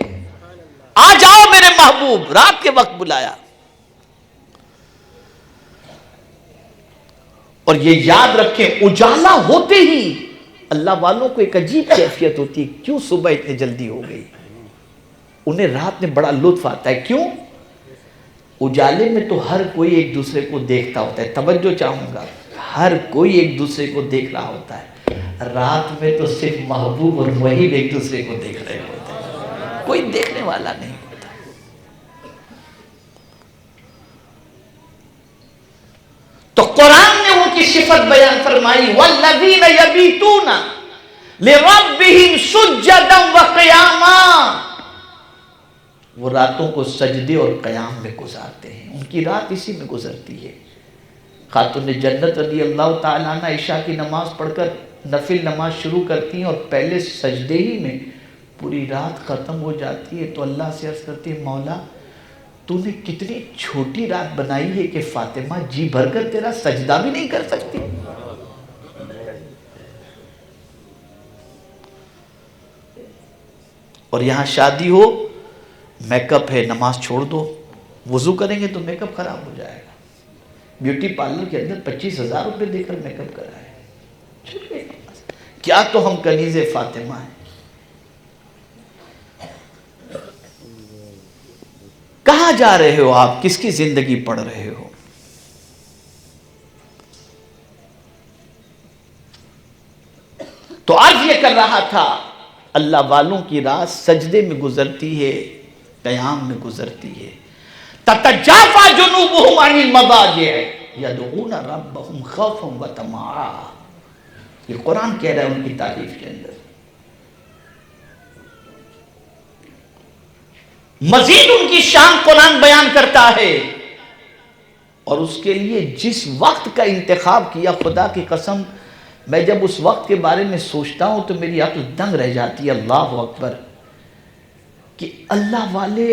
A: آ جاؤ میرے محبوب، رات کے وقت بلایا. اور یہ یاد رکھیں اجالا ہوتے ہی اللہ والوں کو ایک عجیب کیفیت ہوتی ہے. کیوں صبح اتنی جلدی ہو گئی؟ انہیں رات میں بڑا لطف آتا ہے. کیوں؟ اجالے میں تو ہر کوئی ایک دوسرے کو دیکھتا ہوتا ہے. توجہ چاہوں گا، ہر کوئی ایک دوسرے کو دیکھ رہا ہوتا ہے. رات میں تو صرف محبوب اور محب ایک دوسرے کو دیکھ رہے ہوتے ہیں، کوئی دیکھنے والا نہیں ہوتا. تو قرآن نے ان کی صفت بیان فرمائی وَالَّذِينَ يَبِيتُونَ لِرَبِّهِمْ سُجَّدًا وَقِيَامًا. وہ راتوں کو سجدے اور قیام میں گزارتے ہیں. ان کی رات اسی میں گزرتی ہے. خاتون جنت رضی اللہ تعالیٰ عنہ عشاء کی نماز پڑھ کر نفل نماز شروع کرتی ہیں اور پہلے سجدے ہی میں پوری رات ختم ہو جاتی ہے. تو اللہ سے عرض کرتی ہے مولا تو نے کتنی چھوٹی رات بنائی ہے کہ فاطمہ جی بھر کر تیرا سجدہ بھی نہیں کر سکتی. اور یہاں شادی ہو، میک اپ ہے، نماز چھوڑ دو. وضو کریں گے تو میک اپ خراب ہو جائے گا. بیوٹی پارلر کے اندر 25,000 روپے دے کر میک اپ کرائے. کیا تو ہم کنیز فاطمہ ہیں. کہاں جا رہے ہو آپ؟ کس کی زندگی پڑھ رہے ہو؟ تو آج یہ کر رہا تھا اللہ والوں کی رات سجدے میں گزرتی ہے، قیام میں گزرتی ہے. تتجافا جنوبهم عن المضاجع يدعون ربهم خوفا وطمعا. یہ قرآن کہہ رہا ہے ان کی تعریف کے اندر. مزید ان کی شان قرآن بیان کرتا ہے اور اس کے لیے جس وقت کا انتخاب کیا، خدا کی قسم میں جب اس وقت کے بارے میں سوچتا ہوں تو میری عقل دنگ رہ جاتی ہے. اللہ اکبر، کہ اللہ والے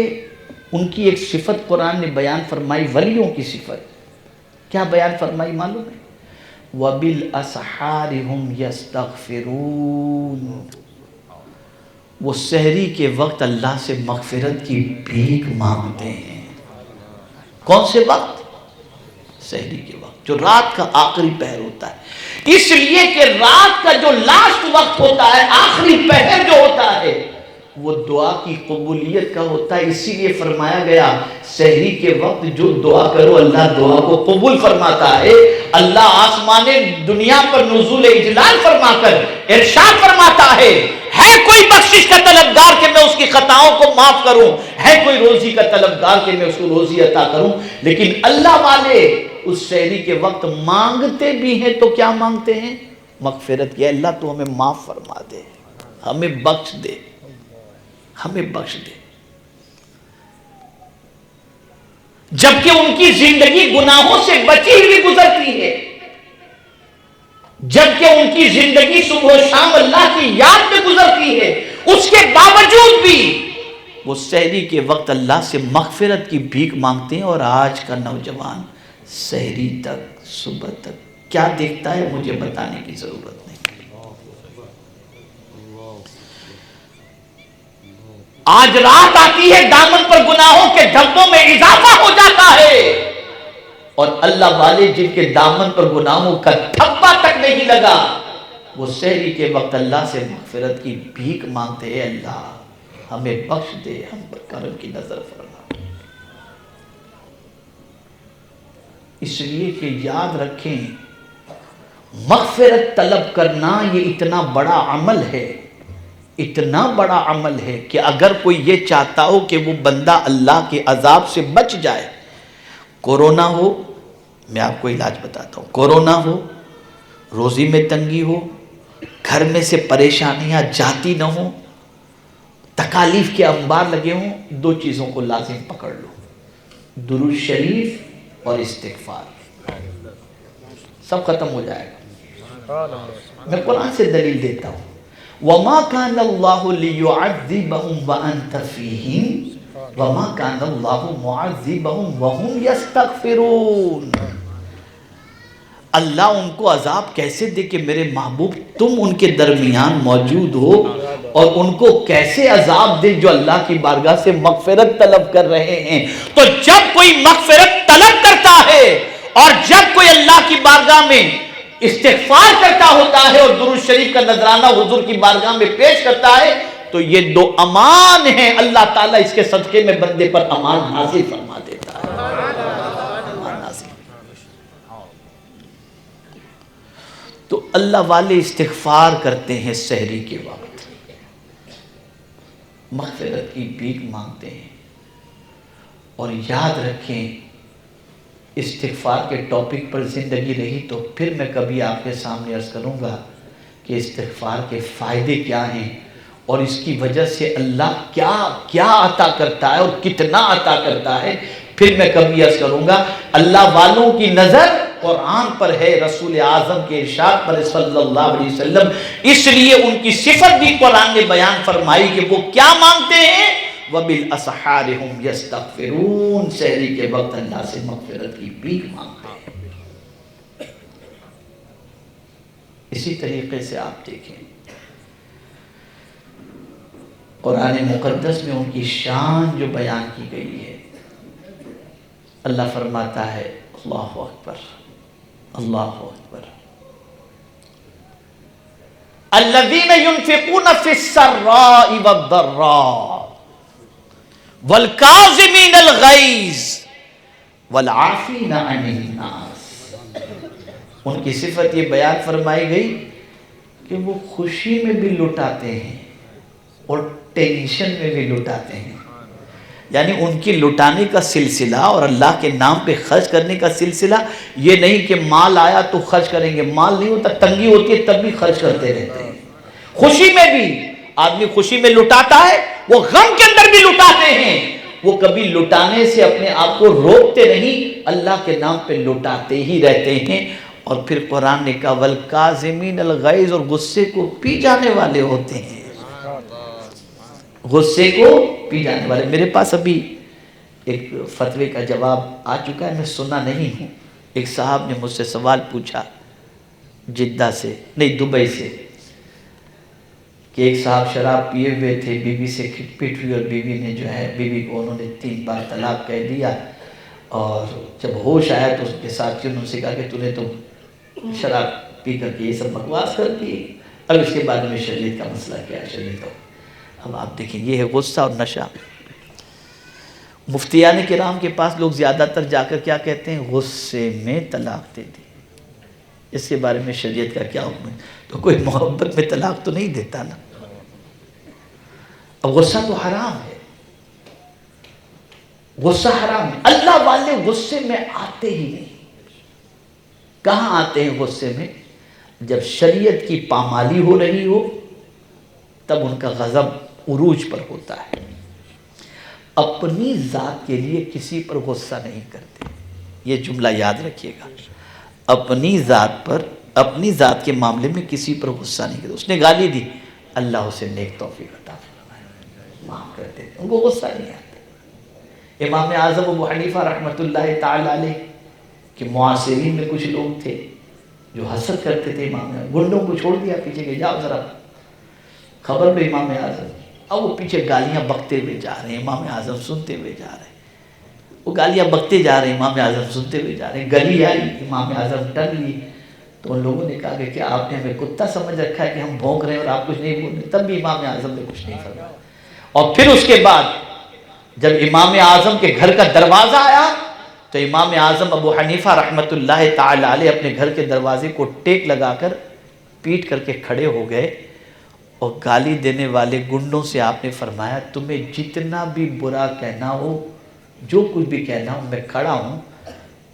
A: ان کی ایک صفت قرآن نے بیان فرمائی، ولیوں کی صفت. کیا بیان فرمائی معلوم ہے؟ وَبِالْأَسْحَارِ هُمْ يَسْتَغْفِرُونَ. وہ سحری کے وقت اللہ سے مغفرت کی بھیک مانگتے ہیں. کون سے وقت؟ سحری کے وقت، جو رات کا آخری پہر ہوتا ہے، اس لیے کہ رات کا جو لاسٹ وقت ہوتا ہے، آخری پہر جو ہوتا ہے، وہ دعا کی قبولیت کا ہوتا ہے. اسی لیے فرمایا گیا سحری کے وقت جو دعا کرو اللہ دعا کو قبول فرماتا ہے. اللہ آسمان دنیا پر نزول اجلال فرما کر ارشاد فرماتا ہے کوئی بخشش کا طلبگار کہ میں اس کی خطاؤں کو معاف کروں، ہے کوئی روزی کا طلبگار کہ میں اس کو روزی عطا کروں. لیکن اللہ والے اس سحری کے وقت مانگتے بھی ہیں تو کیا مانگتے ہیں؟ مغفرت کی. اللہ تو ہمیں معاف فرما دے، ہمیں بخش دے، ہمیں بخش دے. جبکہ ان کی زندگی گناہوں سے بچی ہوئی گزرتی ہے، جبکہ ان کی زندگی صبح و شام اللہ کی یاد میں گزرتی ہے، اس کے باوجود بھی وہ سحری کے وقت اللہ سے مغفرت کی بھیک مانگتے ہیں. اور آج کا نوجوان سحری تک، صبح تک کیا دیکھتا ہے مجھے بتانے کی ضرورت نہیں. آج رات آتی ہے، دامن پر گناہوں کے دھبوں میں اضافہ ہو جاتا ہے، اور اللہ والے جن کے دامن پر گناہوں کا دھبا تک نہیں لگا، وہ سحری کے وقت اللہ سے مغفرت کی بھیک مانگتے ہیں، اللہ ہمیں بخش دے، ہم پر کرم کی نظر فرما. اس لیے کہ یاد رکھیں مغفرت طلب کرنا یہ اتنا بڑا عمل ہے، اتنا بڑا عمل ہے کہ اگر کوئی یہ چاہتا ہو کہ وہ بندہ اللہ کے عذاب سے بچ جائے، کورونا ہو، میں آپ کو علاج بتاتا ہوں، کورونا ہو، روزی میں تنگی ہو، گھر میں سے پریشانیاں جاتی نہ ہوں، تکالیف کے انبار لگے ہوں، دو چیزوں کو لازم پکڑ لو، درود شریف اور استغفار، سب ختم ہو جائے گا. میں قرآن سے دلیل دیتا ہوں، وَمَا كَانَ اللَّهُ لِيُعَذِّبَهُمْ وَأَنْتَ فِيهِمْ وَمَا كَانَ اللَّهُ مُعَذِّبَهُمْ وَهُمْ يَسْتَغْفِرُونَ. اللہ ان کو عذاب کیسے دے کہ میرے محبوب تم ان کے درمیان موجود ہو، اور ان کو کیسے عذاب دے جو اللہ کی بارگاہ سے مغفرت طلب کر رہے ہیں. تو جب کوئی مغفرت طلب کرتا ہے اور جب کوئی اللہ کی بارگاہ میں استغفار کرتا ہوتا ہے اور درود شریف کا نذرانہ حضور کی بارگاہ میں پیش کرتا ہے، تو یہ دو امان ہیں، اللہ تعالیٰ اس کے صدقے میں بندے پر امان نازل فرما دیتا ہے. امان نازل. تو اللہ والے استغفار کرتے ہیں سحری کے وقت، مغفرت کی بھیک مانگتے ہیں. اور یاد رکھیں استغفار کے ٹاپک پر زندگی رہی تو پھر میں کبھی آپ کے سامنے عرض کروں گا کہ استغفار کے فائدے کیا ہیں اور اس کی وجہ سے اللہ کیا کیا عطا کرتا ہے اور کتنا عطا کرتا ہے. پھر میں کبھی عرض کروں گا اللہ والوں کی نظر قرآن پر ہے، رسول اعظم کے ارشاد پر صلی اللہ علیہ وسلم. اس لیے ان کی صفت بھی قرآن نے بیان فرمائی کہ وہ کیا مانگتے ہیں، وَبِالْأَسْحَارِ هُمْ يَسْتَغْفِرُونَ، سحری کے وقت اللہ سے مغفرت کی بھیک مانگتے ہیں. اسی طریقے سے آپ دیکھیں قرآن مقدس میں ان کی شان جو بیان کی گئی ہے، اللہ فرماتا ہے اللہ اکبر اللہ اکبر، الذین ينفقون فی السراء والضراء والکاظمین الغیظ والعافین عن الناس. ان کی صفت یہ بیان فرمائی گئی کہ وہ خوشی میں بھی لٹاتے ہیں اور ٹینشن میں بھی لٹاتے ہیں. یعنی ان کی لٹانے کا سلسلہ اور اللہ کے نام پہ خرچ کرنے کا سلسلہ یہ نہیں کہ مال آیا تو خرچ کریں گے، مال نہیں ہوتا، تنگی ہوتی ہے تب بھی خرچ کرتے رہتے ہیں. خوشی میں بھی آدمی خوشی میں لٹاتا ہے، وہ غم کے اندر بھی لٹاتے ہیں. وہ کبھی لٹانے سے اپنے آپ کو روکتے نہیں، اللہ کے نام پہ لٹاتے ہی رہتے ہیں. اور پھر قرآن نے کہا والکاظمین الغیظ، اور غصے کو پی جانے والے ہوتے ہیں، غصے کو پی جانے والے. میرے پاس ابھی ایک فتوے کا جواب آ چکا ہے، میں سنا نہیں ہوں. ایک صاحب نے مجھ سے سوال پوچھا جدہ سے نہیں دبئی سے، کہ ایک صاحب شراب پیے ہوئے تھے، بیوی سے کھٹ پٹ ہوئی اور بیوی نے جو ہے بیوی کو انہوں نے 3 بار طلاق کہہ دیا، اور جب ہوش آیا تو اس کے ساتھیوں نے اسے کہا کہ تو نے تو شراب پی کر کے یہ سب بکواس کر دی، اب اس کے بعد میں شریعت کا مسئلہ کیا ہے، شریعت کا۔ اب آپ دیکھیں یہ ہے غصہ اور نشہ۔ مفتیان کرام کے پاس لوگ زیادہ تر جا کر کیا کہتے ہیں؟ غصے میں طلاق دے دی۔ اس کے بارے میں شریعت کا کیا حکم ہے؟ تو کوئی محبت میں طلاق تو نہیں دیتا نا۔ اب غصہ تو حرام ہے، غصہ حرام ہے۔ اللہ والے غصے میں آتے ہی نہیں۔ کہاں آتے ہیں غصے میں؟ جب شریعت کی پامالی ہو رہی ہو تب ان کا غضب عروج پر ہوتا ہے۔ اپنی ذات کے لیے کسی پر غصہ نہیں کرتے، یہ جملہ یاد رکھیے گا۔ اپنی ذات پر، اپنی ذات کے معاملے میں کسی پر غصہ نہیں کرتے۔ اس نے گالی دی، اللہ اسے نیک توفیق عطا فرمائے، معاف کر دیتے، ان کو غصہ نہیں آتا۔ امام اعظم ابو حنیفہ رحمۃ اللہ تعالی علیہ کہ معاصرین میں کچھ لوگ تھے جو حسد کرتے تھے امام اعظم، گنڈوں کو چھوڑ دیا پیچھے کہ جاؤ ذرا خبر پہ امام اعظم، اب وہ پیچھے گالیاں بکتے ہوئے جا رہے ہیں، امام اعظم سنتے ہوئے جا رہے ہیں، وہ گالیاں بکتے جا رہے ہیں، امام اعظم سنتے ہوئے جا رہے ہیں۔ گلی آئی، امام اعظم ٹل لی تو ان لوگوں نے کہا کہ کیا آپ نے ہمیں کتا سمجھ رکھا ہے کہ ہم بھونک رہے ہیں اور آپ کچھ نہیں بول رہے؟ تب بھی امام اعظم نے کچھ نہیں فرمایا۔ اور پھر اس کے بعد جب امام اعظم کے گھر کا دروازہ آیا تو امام اعظم ابو حنیفہ رحمۃ اللہ تعالی علیہ اپنے گھر کے دروازے کو ٹیک لگا کر پیٹ کر کے کھڑے ہو گئے، اور گالی دینے والے گنڈوں سے آپ نے فرمایا تمہیں جتنا بھی برا کہنا ہو، جو کچھ بھی کہنا ہو، میں کھڑا ہوں،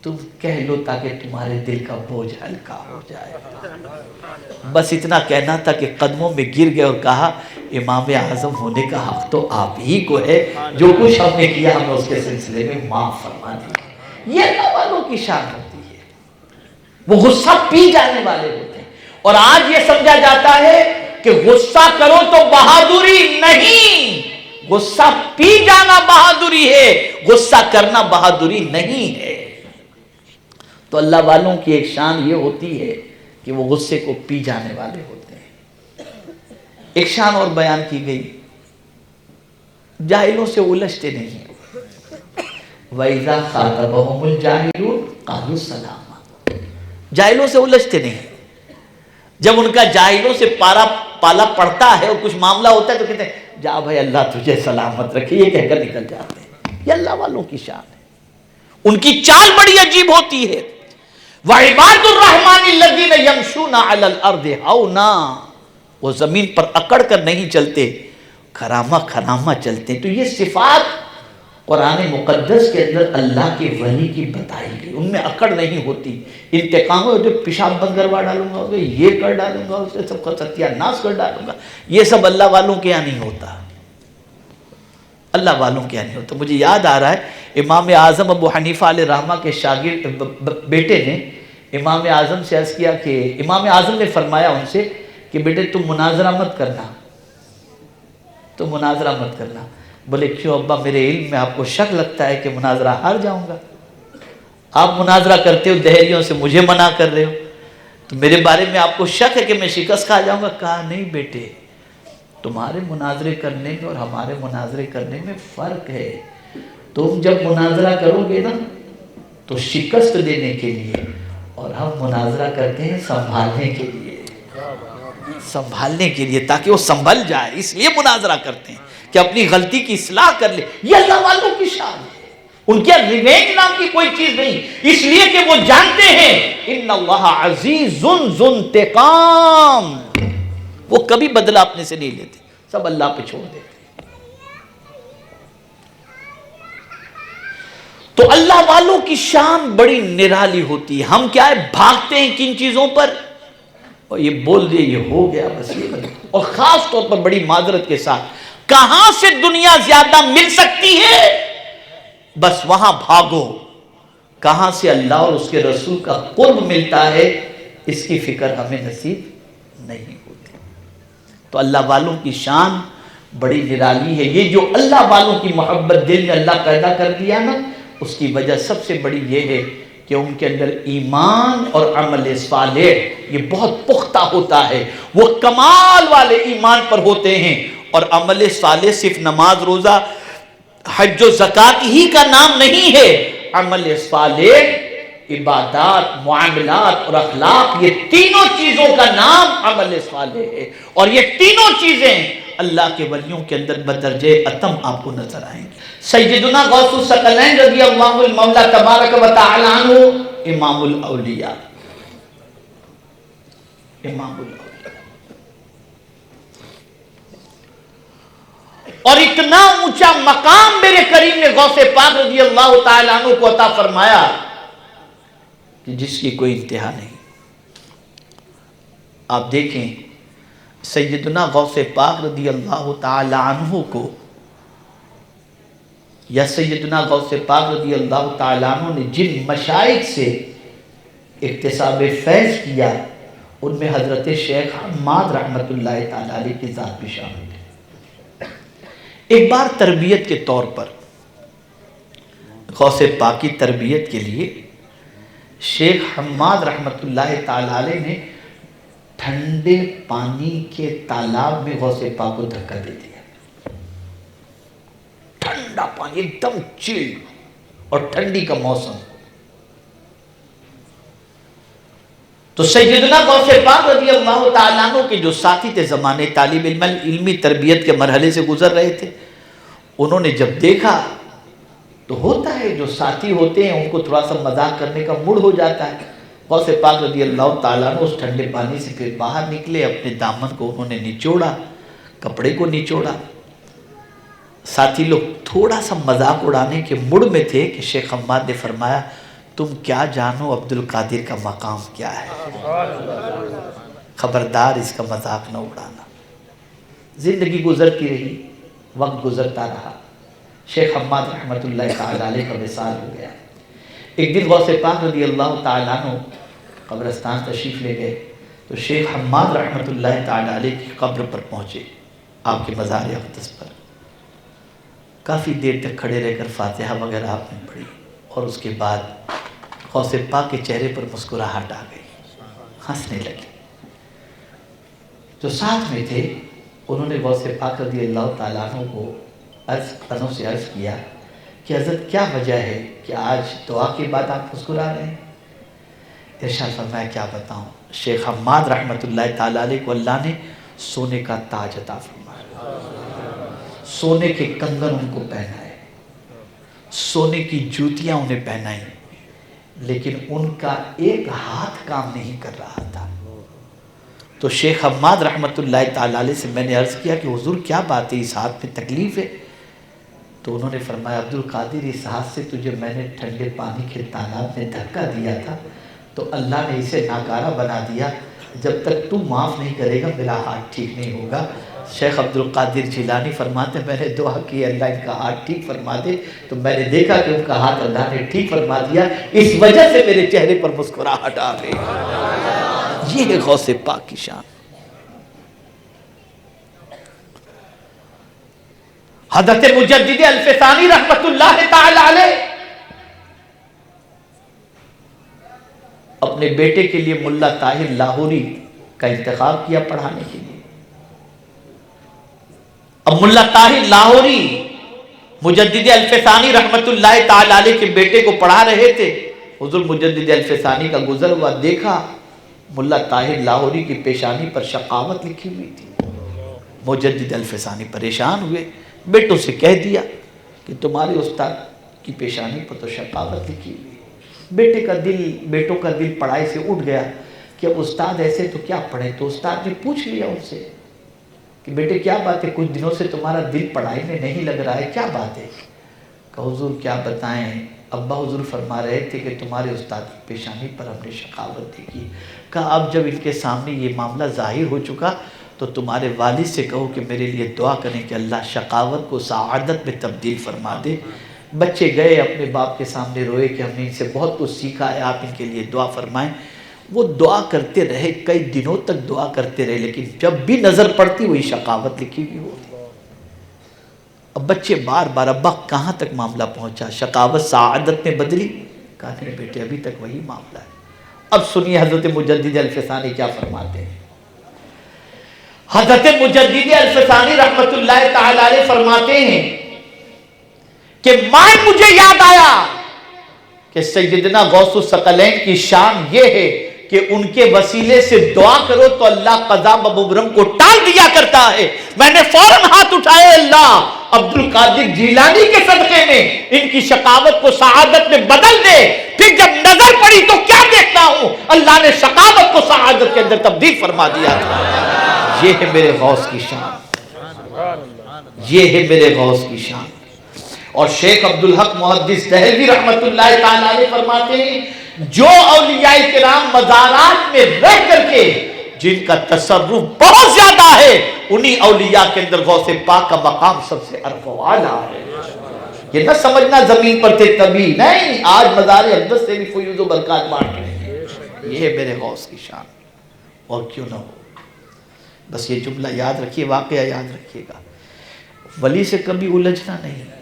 A: تم کہہ لو تاکہ تمہارے دل کا بوجھ ہلکا ہو جائے۔ بس اتنا کہنا تھا کہ قدموں میں گر گئے اور کہا امام اعظم ہونے کا حق تو آپ ہی کو ہے، جو کچھ ہم نے کیا ہمیں اس کے سلسلے میں معاف فرما دیا۔ یہ اللہ والوں کی شان ہوتی ہے، وہ غصہ پی جانے والے ہوتے ہیں۔ اور آج یہ سمجھا جاتا ہے کہ غصہ کرو تو بہادری نہیں، غصہ پی جانا بہادری ہے، غصہ کرنا بہادری نہیں ہے۔ تو اللہ والوں کی ایک شان یہ ہوتی ہے کہ وہ غصے کو پی جانے والے ہوتے ہیں۔ ایک شان اور بیان کی گئی، جاہلوں سے الجھتے نہیں ہیں۔ وَإِذَا خَاطَبَهُمُ الْجَاهِلُونَ قَالُوا سَلَامًا، جاہلوں سے الجھتے نہیں ہیں۔ جب ان کا جاہلوں سے پالا پڑتا ہے اور کچھ معاملہ ہوتا ہے تو کہتے ہیں جا بھائی اللہ تجھے سلامت رکھے، یہ کہہ کر نکل جاتے ہیں۔ یہ اللہ والوں کی شان ہے، ان کی چال بڑی عجیب ہوتی ہے۔ وَعِبَادُ الرَّحْمَنِ الَّذِينَ يَمْشُونَ عَلَى الْأَرْضِ هَوْنًا، وہ زمین پر اکڑ کر نہیں چلتے، کھرامہ کھرامہ چلتے ہیں۔ تو یہ صفات قرآن مقدس کے اندر اللہ کے ولی کی بتائی گئی، ان میں اکڑ نہیں ہوتی۔ انتقام ہو جو پیشاب بند کروا ڈالوں گا، یہ کر ڈالوں گا، اسے سب کا ستیہ ناش کر ڈالوں گا، یہ سب اللہ والوں کے یہاں نہیں ہوتا، اللہ والوں کے یہاں نہیں ہوتا۔ مجھے یاد آ رہا ہے امام اعظم ابو حنیفہ علیہ رحمہ کے شاگرد بیٹے نے امام اعظم سے عرض کیا کہ امام اعظم نے فرمایا ان سے کہ بیٹے تم مناظرہ مت کرنا، تم مناظرہ مت کرنا۔ بولے کیوں ابا؟ میرے علم میں آپ کو شک لگتا ہے کہ مناظرہ ہار جاؤں گا، آپ مناظرہ کرتے ہو دہریوں سے مجھے منع کر رہے ہو، تو میرے بارے میں آپ کو شک ہے کہ میں شکست کھا جاؤں گا۔ کہا نہیں بیٹے، تمہارے مناظرے کرنے میں اور ہمارے مناظرے کرنے میں فرق ہے۔ تم جب مناظرہ کرو گے نا تو شکست دینے کے لیے، اور ہم مناظرہ کرتے ہیں سنبھالنے کے لیے، سنبھالنے کے لیے تاکہ وہ سنبھل جائے، اس لیے مناظرہ کرتے ہیں کہ اپنی غلطی کی اصلاح کر لے۔ یہ اللہ والوں کی شان ہے، ان کے ریونج نام کی کوئی چیز نہیں، اس لیے کہ وہ جانتے ہیں ان اللہ عزیز ذو انتقام، وہ کبھی بدلہ اپنے سے نہیں لیتے، سب اللہ پہ چھوڑ دیتے۔ تو اللہ والوں کی شان بڑی نرالی ہوتی ہے۔ ہم کیا ہے بھاگتے ہیں کن چیزوں پر، اور یہ بول دے یہ ہو گیا بس یہ بس، اور خاص طور پر بڑی معذرت کے ساتھ کہاں سے دنیا زیادہ مل سکتی ہے بس وہاں بھاگو، کہاں سے اللہ اور اس کے رسول کا قرب ملتا ہے اس کی فکر ہمیں نصیب نہیں ہوتی۔ تو اللہ والوں کی شان بڑی نرالی ہے۔ یہ جو اللہ والوں کی محبت دل میں اللہ پیدا کر دیا نا، اس کی وجہ سب سے بڑی یہ ہے کہ ان کے اندر ایمان اور عمل صالح یہ بہت پختہ ہوتا ہے، وہ کمال والے ایمان پر ہوتے ہیں، اور عمل صالح صرف نماز روزہ حج و زکوٰۃ ہی کا نام نہیں ہے۔ عمل صالح، عبادات، معاملات اور اخلاق، یہ تینوں چیزوں کا نام عمل صالح ہے، اور یہ تینوں چیزیں اللہ کے ولیوں کے اندر بدرجہ اتم آپ کو نظر آئیں گی۔ سیدنا غوث الثقلین رضی اللہ المولا تبارک و تعالی عنہ امام الاولیاء، امام الاولیاء، اور اتنا اونچا مقام میرے کریم نے غوث پاک رضی اللہ تعالی عنہ کو عطا فرمایا کہ جس کی کوئی انتہا نہیں۔ آپ دیکھیں سیدنا غوث پاک رضی اللہ تعالی عنہ کو، یا سیدنا غوث پاک رضی اللہ تعالی عنہ نے جن مشائخ سے اکتساب فیض کیا، ان میں حضرت شیخ حماد رحمت اللہ تعالی علیہ کی ذات بھی شامل ہے۔ ایک بار تربیت کے طور پر، غوث پاک کی تربیت کے لیے شیخ حماد رحمت اللہ تعالی علیہ نے ٹھنڈے پانی کے تالاب میں غوث پاک کو دھکا دے دیا۔ ٹھنڈا پانی ایک دم چل اور ٹھنڈی کا موسم، تو سیدنا غوث پاک رضی اللہ تعالیٰ عنہ کے جو ساتھی تھے زمانے طالب علم، علمی تربیت کے مرحلے سے گزر رہے تھے، انہوں نے جب دیکھا تو ہوتا ہے جو ساتھی ہوتے ہیں ان کو تھوڑا سا مذاق کرنے کا موڈ ہو جاتا ہے۔ غوث پاک رضی اللہ تعالیٰ عنہ اس ٹھنڈے پانی سے پھر باہر نکلے، اپنے دامن کو انہوں نے نچوڑا، کپڑے کو نچوڑا۔ ساتھی لوگ تھوڑا سا مذاق اڑانے کے موڈ میں تھے کہ شیخ حماد نے فرمایا تم کیا جانو عبد القادر کا مقام کیا ہے، خبردار اس کا مذاق نہ اڑانا۔ زندگی گزرتی رہی، وقت گزرتا رہا، شیخ حماد رحمت اللہ تعالی علیہ کا وصال ہو گیا۔ ایک دن غوث پاک رضی اللہ تعالیٰ عنہ قبرستان تشریف لے گئے تو شیخ حماد رحمت اللہ تعالی علیہ کی قبر پر پہنچے، آپ کے مزار اقدس پر۔ کافی دیر تک کھڑے رہ کر فاتحہ وغیرہ آپ نے پڑھی، اور اس کے بعد غوث پاک کے چہرے پر مسکراہٹ آ گئی، ہنسنے لگے۔ جو ساتھ میں تھے انہوں نے غوث پاک رضی اللہ تعالیٰ عنہ کو انہوں سے عرض کیا کہ حضرت کیا وجہ ہے کہ آج دعا کے بعد آپ مسکرا رہے ہیں؟ ارشاد فرمایا کیا بتاؤں، شیخ حماد رحمت اللہ تعالیٰ علیہ کو اللہ نے سونے کا تاج عطا فرمایا، سونے کے کنگن ان کو پہنائے، سونے کی جوتیاں انہیں پہنائیں، لیکن ان کا ایک ہاتھ کام نہیں کر رہا تھا۔ تو شیخ حماد رحمت اللہ تعالیٰ علیہ سے میں نے عرض کیا کہ حضور کیا بات ہے، اس ہاتھ میں تکلیف ہے؟ تو انہوں نے فرمایا عبد القادر اس ہاتھ سے تجھے میں نے ٹھنڈے پانی کے تالاب میں دھکا دیا تھا تو اللہ نے اسے ناکارہ بنا دیا، جب تک تو معاف نہیں کرے گا میرا ہاتھ ٹھیک نہیں ہوگا۔ شیخ عبد القادر جیلانی فرماتے میں نے دعا کی اللہ ان کا ہاتھ ٹھیک فرما دے، تو میں نے دیکھا کہ ان کا ہاتھ اللہ نے ٹھیک فرما دیا، اس وجہ سے میرے چہرے پر مسکراہٹ آ گئی۔ یہ ہے غوث پاک کی شان۔ حضرت مجدد الفسانی رحمت اللہ تعالی علیہ اپنے بیٹے کے لیے ملا طاہر لاہوری کا انتخاب کیا پڑھانے کے لیے۔ اب ملا طاہر لاہوری مجدد الفسانی رحمت اللہ تعالی علیہ کے بیٹے کو پڑھا رہے تھے۔ حضور مجدد الفسانی کا گزر ہوا، دیکھا ملا طاہر لاہوری کی پیشانی پر شقاوت لکھی ہوئی تھی۔ مجدد الفسانی پریشان ہوئے، بیٹوں سے کہہ دیا کہ تمہارے استاد کی پیشانی پر تو شقاوت لکھی ہوئی ہے۔ بیٹوں کا دل پڑھائی سے اٹھ گیا کہ اب استاد ایسے تو کیا پڑھیں، تو استاد نے پوچھ لیا ان سے کہ بیٹے کیا بات ہے، کچھ دنوں سے تمہارا دل پڑھائی میں نہیں لگ رہا ہے، کیا بات ہے؟ کہ حضور کیا بتائیں، ابا حضور فرما رہے تھے کہ تمہارے استاد کی پیشانی پر ہم نے شقاوت دیکھی۔ کہا اب جب ان کے سامنے یہ معاملہ ظاہر ہو چکا تو تمہارے والد سے کہو کہ میرے لیے دعا کریں کہ اللہ شقاوت کو سعادت میں تبدیل فرما دے۔ بچے گئے اپنے باپ کے سامنے روئے کہ ہم نے ان سے بہت کچھ سیکھا ہے، آپ ان کے لیے دعا فرمائیں۔ وہ دعا کرتے رہے، کئی دنوں تک دعا کرتے رہے، لیکن جب بھی نظر پڑتی وہی شقاوت لکھی ہوئی ہوتی۔ اب بچے بار بار ابا کہاں تک معاملہ پہنچا، شقاوت سعادت میں بدلی؟ کہا نہیں بیٹے ابھی تک وہی معاملہ ہے۔ اب سنیے حضرت مجدد الفسانی کیا فرماتے ہیں۔ حضرت مجدد الفسانی رحمت اللہ تعالی علیہ فرماتے ہیں کہ مائیں مجھے یاد آیا کہ سیدنا غوث الثقلین کی شان یہ ہے کہ ان کے وسیلے سے دعا کرو تو اللہ قضا و مبرم کو ٹال دیا کرتا ہے. میں نے فوراً ہاتھ اٹھائے، اللہ عبد القادر جیلانی کے صدقے میں ان کی شقاوت کو سعادت میں بدل دے. پھر جب نظر پڑی تو کیا دیکھتا ہوں، اللہ نے شقاوت کو سعادت کے اندر تبدیل فرما دیا تھا. یہ ہے میرے غوث کی شان، یہ ہے میرے غوث کی شان. اور شیخ عبدالحق محدث دہلوی رحمت اللہ تعالیٰ علیہ فرماتے ہیں جو اولیاء کرام مزارات میں رہ کر کے جن کا تصرف بہت زیادہ ہے، انہی اولیاء کے اندر غوث پاک کا مقام سب سے عرف و اعلیٰ ہے. یہ نہ سمجھنا زمین پر تھے تبھی نہیں، آج مزار اقدس سے بھی فیوز و برکات بانٹ رہے ہیں. یہ ہے میرے غوث کی شان، اور کیوں نہ ہو. بس یہ جملہ یاد رکھیے، واقعہ یاد رکھیے گا، ولی سے کبھی الجھنا نہیں.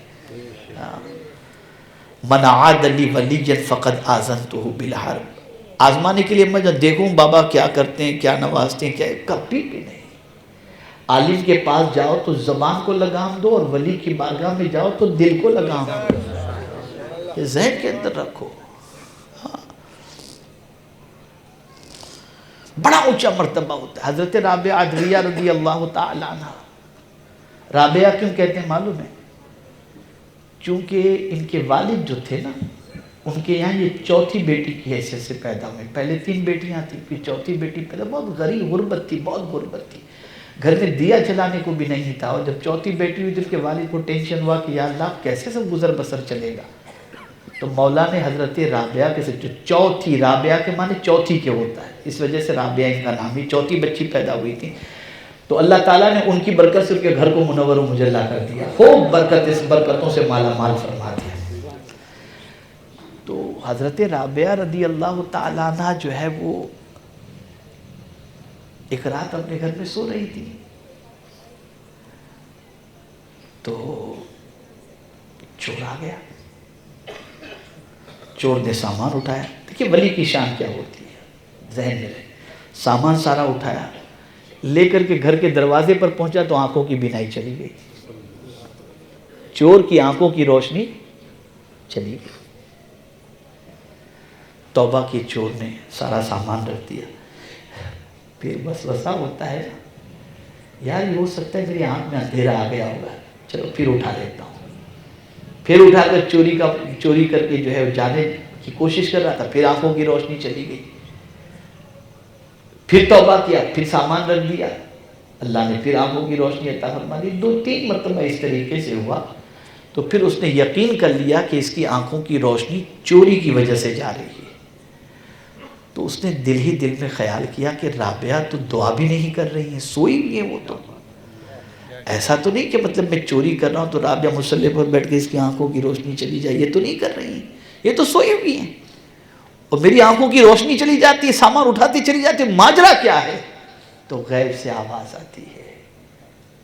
A: من عاد لی ولیا فقد آذنتہ بالحرب. آزمانے کے لیے میں جب دیکھوں بابا کیا کرتے ہیں، کیا نوازتے ہیں، کیا، کبھی بھی نہیں. عالم کے پاس جاؤ تو زبان کو لگام دو، اور ولی کی بارگاہ میں جاؤ تو دل کو لگام دو. یہ ذہن کے اندر رکھو. بڑا اونچا مرتبہ ہوتا ہے. حضرت رابعہ عدویہ رضی اللہ تعالی عنہ، رابعہ کیوں کہتے ہیں معلوم ہے؟ چونکہ ان کے والد جو تھے نا، ان کے یہاں یہ چوتھی بیٹی کی حیثیت سے پیدا ہوئے. پہلے 3 بیٹیاں تھیں، پھر چوتھی بیٹی پیدا. بہت غریب غربت تھی، بہت غربت تھی، گھر میں دیا جلانے کو بھی نہیں تھا. اور جب چوتھی بیٹی ہوئی تو ان کے والد کو ٹینشن ہوا کہ یا اللہ کیسے سب گزر بسر چلے گا. تو مولا نے حضرت رابعہ کے سے، جو چوتھی، رابعہ کے معنی چوتھی کے ہوتا ہے، اس وجہ سے رابعہ ان کا نام ہی، چوتھی بچی پیدا ہوئی تھی. تو اللہ تعالیٰ نے ان کی برکت سے ان کے گھر کو منور و مجلہ کر دیا، خوب برکت، اس برکتوں سے مالا مال فرما دیا. تو حضرت رابعہ رضی اللہ تعالیٰ عنہ جو ہے وہ ایک رات اپنے گھر میں سو رہی تھی. تو چور آ گیا، چور نے سامان اٹھایا. دیکھیے ولی کی شان کیا ہوتی ہے، ذہن میں رہے. سامان سارا اٹھایا، لے کر کے گھر کے دروازے پر پہنچا تو آنکھوں کی بینائی چلی گئی. چور کی آنکھوں کی روشنی چلی گئی. توبہ کی چور نے سارا سامان رکھ دیا. پھر وسوسہ ہوتا ہے یار یہ ہو سکتا ہے میری آنکھ میں اندھیرا آ گیا ہوگا، چلو پھر اٹھا لیتا ہوں. پھر اٹھا کر چوری کر کے جو ہے جانے کی کوشش کر رہا تھا. پھر آنکھوں کی روشنی چلی گئی. پھر توبہ کیا، پھر سامان رکھ دیا، اللہ نے پھر آنکھوں کی روشنی عطا فرما دی. 2-3 مرتبہ اس طریقے سے ہوا. تو پھر اس نے یقین کر لیا کہ اس کی آنکھوں کی روشنی چوری کی وجہ سے جا رہی ہے. تو اس نے دل ہی دل میں خیال کیا کہ رابعہ تو دعا بھی نہیں کر رہی ہیں، سوئی بھی ہیں. وہ تو ایسا تو نہیں کہ مطلب میں چوری کر رہا ہوں تو رابعہ مصلی پر بیٹھ کے اس کی آنکھوں کی روشنی چلی جائے، یہ تو نہیں کر رہی ہیں، یہ تو سوئی ہوئی ہیں اور میری آنکھوں کی روشنی چلی جاتی ہے، سامان اٹھاتی چلی جاتی ہے، ماجرا کیا ہے؟ تو غیب سے آواز آتی ہے،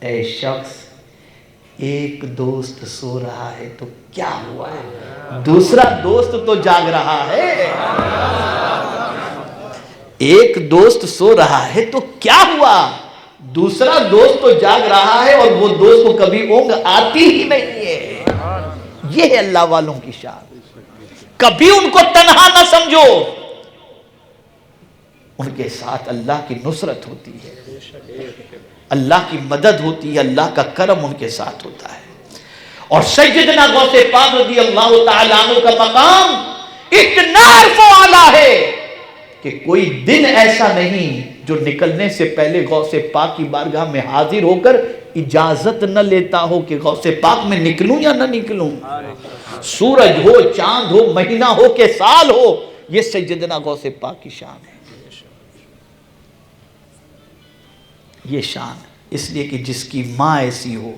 A: اے شخص ایک دوست سو رہا ہے تو کیا ہوا ہے، دوسرا دوست تو جاگ رہا ہے. ایک دوست سو رہا ہے تو کیا ہوا، دوسرا دوست تو جاگ رہا ہے، اور وہ دوست کو کبھی اونگ آتی ہی نہیں ہے. یہ ہے اللہ والوں کی شان. کبھی ان کو تنہا نہ سمجھو، ان کے ساتھ اللہ کی نصرت ہوتی ہے، اللہ کی مدد ہوتی ہے، اللہ کا کرم ان کے ساتھ ہوتا ہے. اور سیدنا غوث پاک رضی اللہ تعالیٰ عنہ کا مقام اتنا عرف و اعلیٰ ہے کہ کوئی دن ایسا نہیں جو نکلنے سے پہلے غوث پاک کی بارگاہ میں حاضر ہو کر اجازت نہ لیتا ہو کہ غوث پاک میں نکلوں یا نہ نکلوں. سورج ہو، چاند ہو، مہینہ ہو کہ سال ہو، یہ سیدنا غوث پاک کی شان ہے. یہ شان اس لیے کہ جس کی ماں ایسی ہو،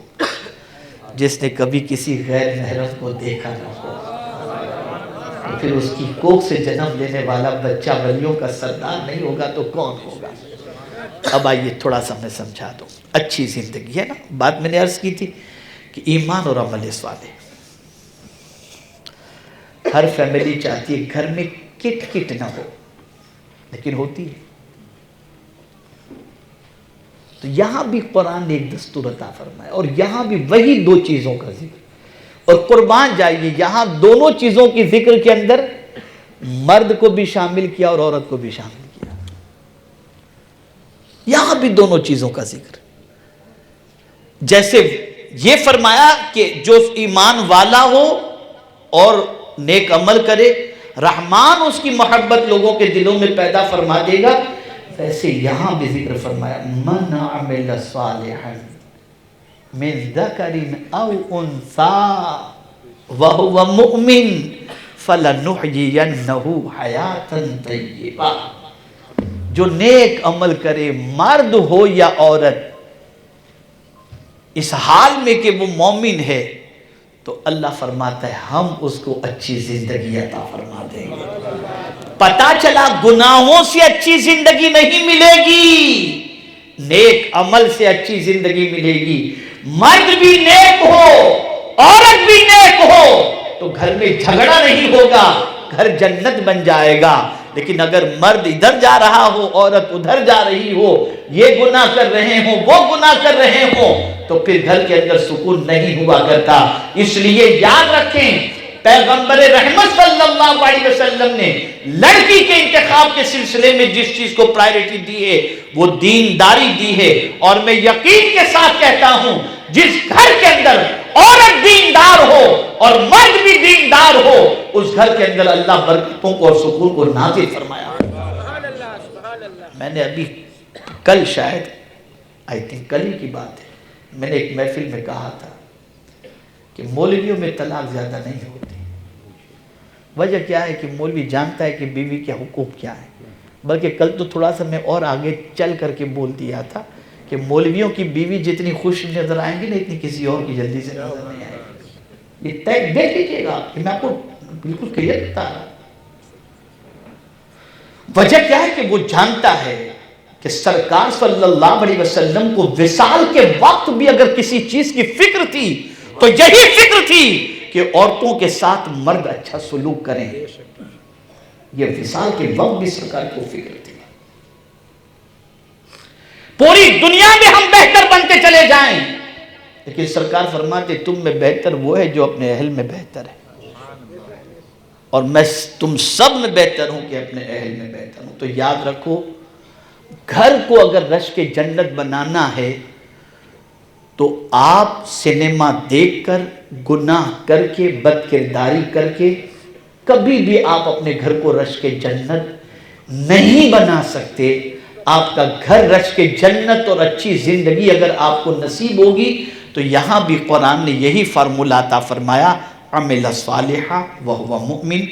A: جس نے کبھی کسی غیر محرم کو دیکھا نہ ہو، تو پھر اس کی کوکھ سے جنم لینے والا بچہ ولیوں کا سردار نہیں ہوگا تو کون ہوگا؟ اب آئیے تھوڑا سا میں سمجھا دوں. اچھی زندگی ہے نا، بات میں نے عرض کی تھی کہ ایمان اور عمل اس والے. ہر فیملی چاہتی ہے گھر میں کٹ نہ ہو، لیکن ہوتی ہے. تو یہاں بھی قرآن نے ایک دستور عطا فرمایا، اور یہاں بھی وہی 2 چیزوں کا ذکر. اور قربان جائیے یہاں دونوں چیزوں کی ذکر کے اندر مرد کو بھی شامل کیا اور عورت کو بھی شامل کیا. یہاں بھی دونوں چیزوں کا ذکر. جیسے یہ فرمایا کہ جو ایمان والا ہو اور نیک عمل کرے رحمان اس کی محبت لوگوں کے دلوں میں پیدا فرما دے گا. ویسے یہاں بھی ذکر فرمایا من عمل صالحا من ذکر او انثی وہو مؤمن فلنحیینہ حیاتا طیبہ. جو نیک عمل کرے مرد ہو یا عورت اس حال میں کہ وہ مومن ہے تو اللہ فرماتا ہے ہم اس کو اچھی زندگی عطا فرما دیں گے. پتا چلا گناہوں سے اچھی زندگی نہیں ملے گی، نیک عمل سے اچھی زندگی ملے گی. مرد بھی نیک ہو عورت بھی نیک ہو تو گھر میں جھگڑا نہیں ہوگا، گھر جنت بن جائے گا. لیکن اگر مرد ادھر جا رہا ہو عورت ادھر جا رہی ہو، یہ گناہ کر رہے ہوں وہ گناہ کر رہے ہوں تو پھر گھر کے اندر سکون نہیں ہوا کرتا. اس لیے یاد رکھیں پیغمبر رحمت صلی اللہ علیہ وسلم نے لڑکی کے انتخاب کے سلسلے میں جس چیز کو پرائیورٹی دی ہے وہ دینداری دی ہے. اور میں یقین کے ساتھ کہتا ہوں جس گھر کے اندر عورت دیندار ہو اور مرد بھی دیندار ہو اس گھر کے اندر اللہ برکتوں کو اور سکون کو نازل فرمایا. میں نے ابھی کل شاید آئی تھنک کل ہی کی بات ہے میں نے ایک محفل میں کہا تھا کہ مولویوں میں طلاق زیادہ نہیں ہوتی. وجہ کیا ہے کہ مولوی جانتا ہے کہ بیوی کے حقوق کیا ہے. بلکہ کل تو تھوڑا سا میں اور آگے چل کر کے بول دیا تھا کہ مولویوں کی بیوی جتنی خوش نظر آئیں گی نا اتنی کسی اور کی جلدی سے نظر نہیں آئے گی. یہ طے دیکھ لیجیے گا کہ میں آپ کو بالکل کلیئر بتا رہا. وجہ کیا ہے کہ وہ جانتا ہے کہ سرکار صلی اللہ علیہ وسلم کو وصال کے وقت بھی اگر کسی چیز کی فکر تھی تو یہی فکر تھی کہ عورتوں کے ساتھ مرد اچھا سلوک کریں. یہ وصال کے وقت بھی سرکار کو فکر تھی. پوری دنیا میں ہم بہتر بنتے چلے جائیں لیکن سرکار فرماتے تم میں بہتر وہ ہے جو اپنے اہل میں بہتر ہے اور میں تم سب میں بہتر ہوں کہ اپنے اہل میں بہتر ہوں. تو یاد رکھو گھر کو اگر رشک جنت بنانا ہے تو آپ سنیما دیکھ کر گناہ کر کے بد کرداری کر کے کبھی بھی آپ اپنے گھر کو رشک جنت نہیں بنا سکتے. آپ کا گھر رشک جنت اور اچھی زندگی اگر آپ کو نصیب ہوگی تو یہاں بھی قرآن نے یہی فارمولہ عطا فرمایا عمل صالحا وہو مؤمن.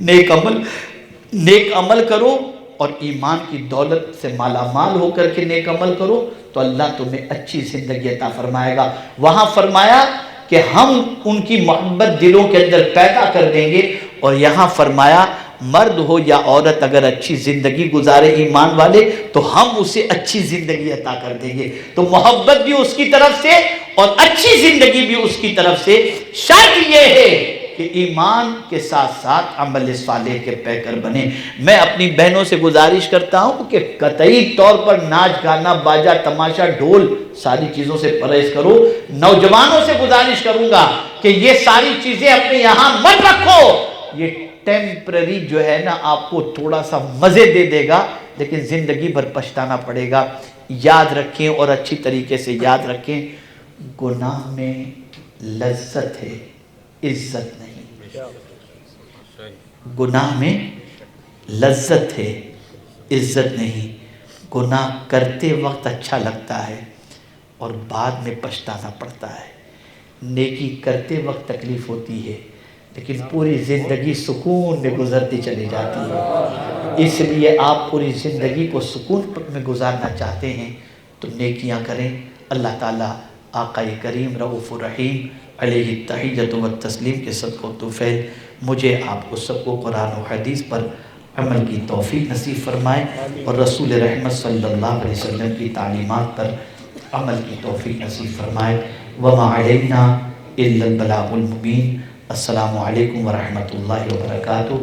A: نیک عمل کرو اور ایمان کی دولت سے مالا مال ہو کر کے نیک عمل کرو تو اللہ تمہیں اچھی زندگی عطا فرمائے گا. وہاں فرمایا کہ ہم ان کی محبت دلوں کے اندر پیدا کر دیں گے اور یہاں فرمایا مرد ہو یا عورت اگر اچھی زندگی گزارے ایمان والے تو ہم اسے اچھی زندگی عطا کر دیں گے. تو محبت بھی اس کی طرف سے اور اچھی زندگی بھی اس کی طرف سے. شرط یہ ہے کہ ایمان کے ساتھ ساتھ عمل صالح کے پیکر بنے. میں اپنی بہنوں سے گزارش کرتا ہوں کہ قطعی طور پر ناچ گانا باجا تماشا ڈھول ساری چیزوں سے پرہیز کرو. نوجوانوں سے گزارش کروں گا کہ یہ ساری چیزیں اپنے یہاں مت رکھو. یہ ٹیمپرری جو ہے نا آپ کو تھوڑا سا مزے دے دے گا لیکن زندگی بھر پچھتانا پڑے گا. یاد رکھیں اور اچھی طریقے سے یاد رکھیں گناہ میں لذت ہے عزت نہیں. گناہ میں لذت ہے عزت نہیں. گناہ کرتے وقت اچھا لگتا ہے اور بعد میں پچھتانا پڑتا ہے. نیکی کرتے وقت تکلیف ہوتی ہے لیکن پوری زندگی سکون میں گزرتی چلی جاتی ہے. اس لیے آپ پوری زندگی کو سکون میں گزارنا چاہتے ہیں تو نیکیاں کریں. اللہ تعالیٰ آقا کریم رؤوف الرحیم علیہ التحیۃ والتسلیم کے صدقہ و توفیل مجھے آپ کو سب کو قرآن و حدیث پر عمل کی توفیق نصیب فرمائے اور رسول رحمت صلی اللہ علیہ وسلم کی تعلیمات پر عمل کی توفیق نصیب فرمائے. وما علینا الا البلاغ المبین. السلام علیکم ورحمۃ اللہ وبرکاتہ.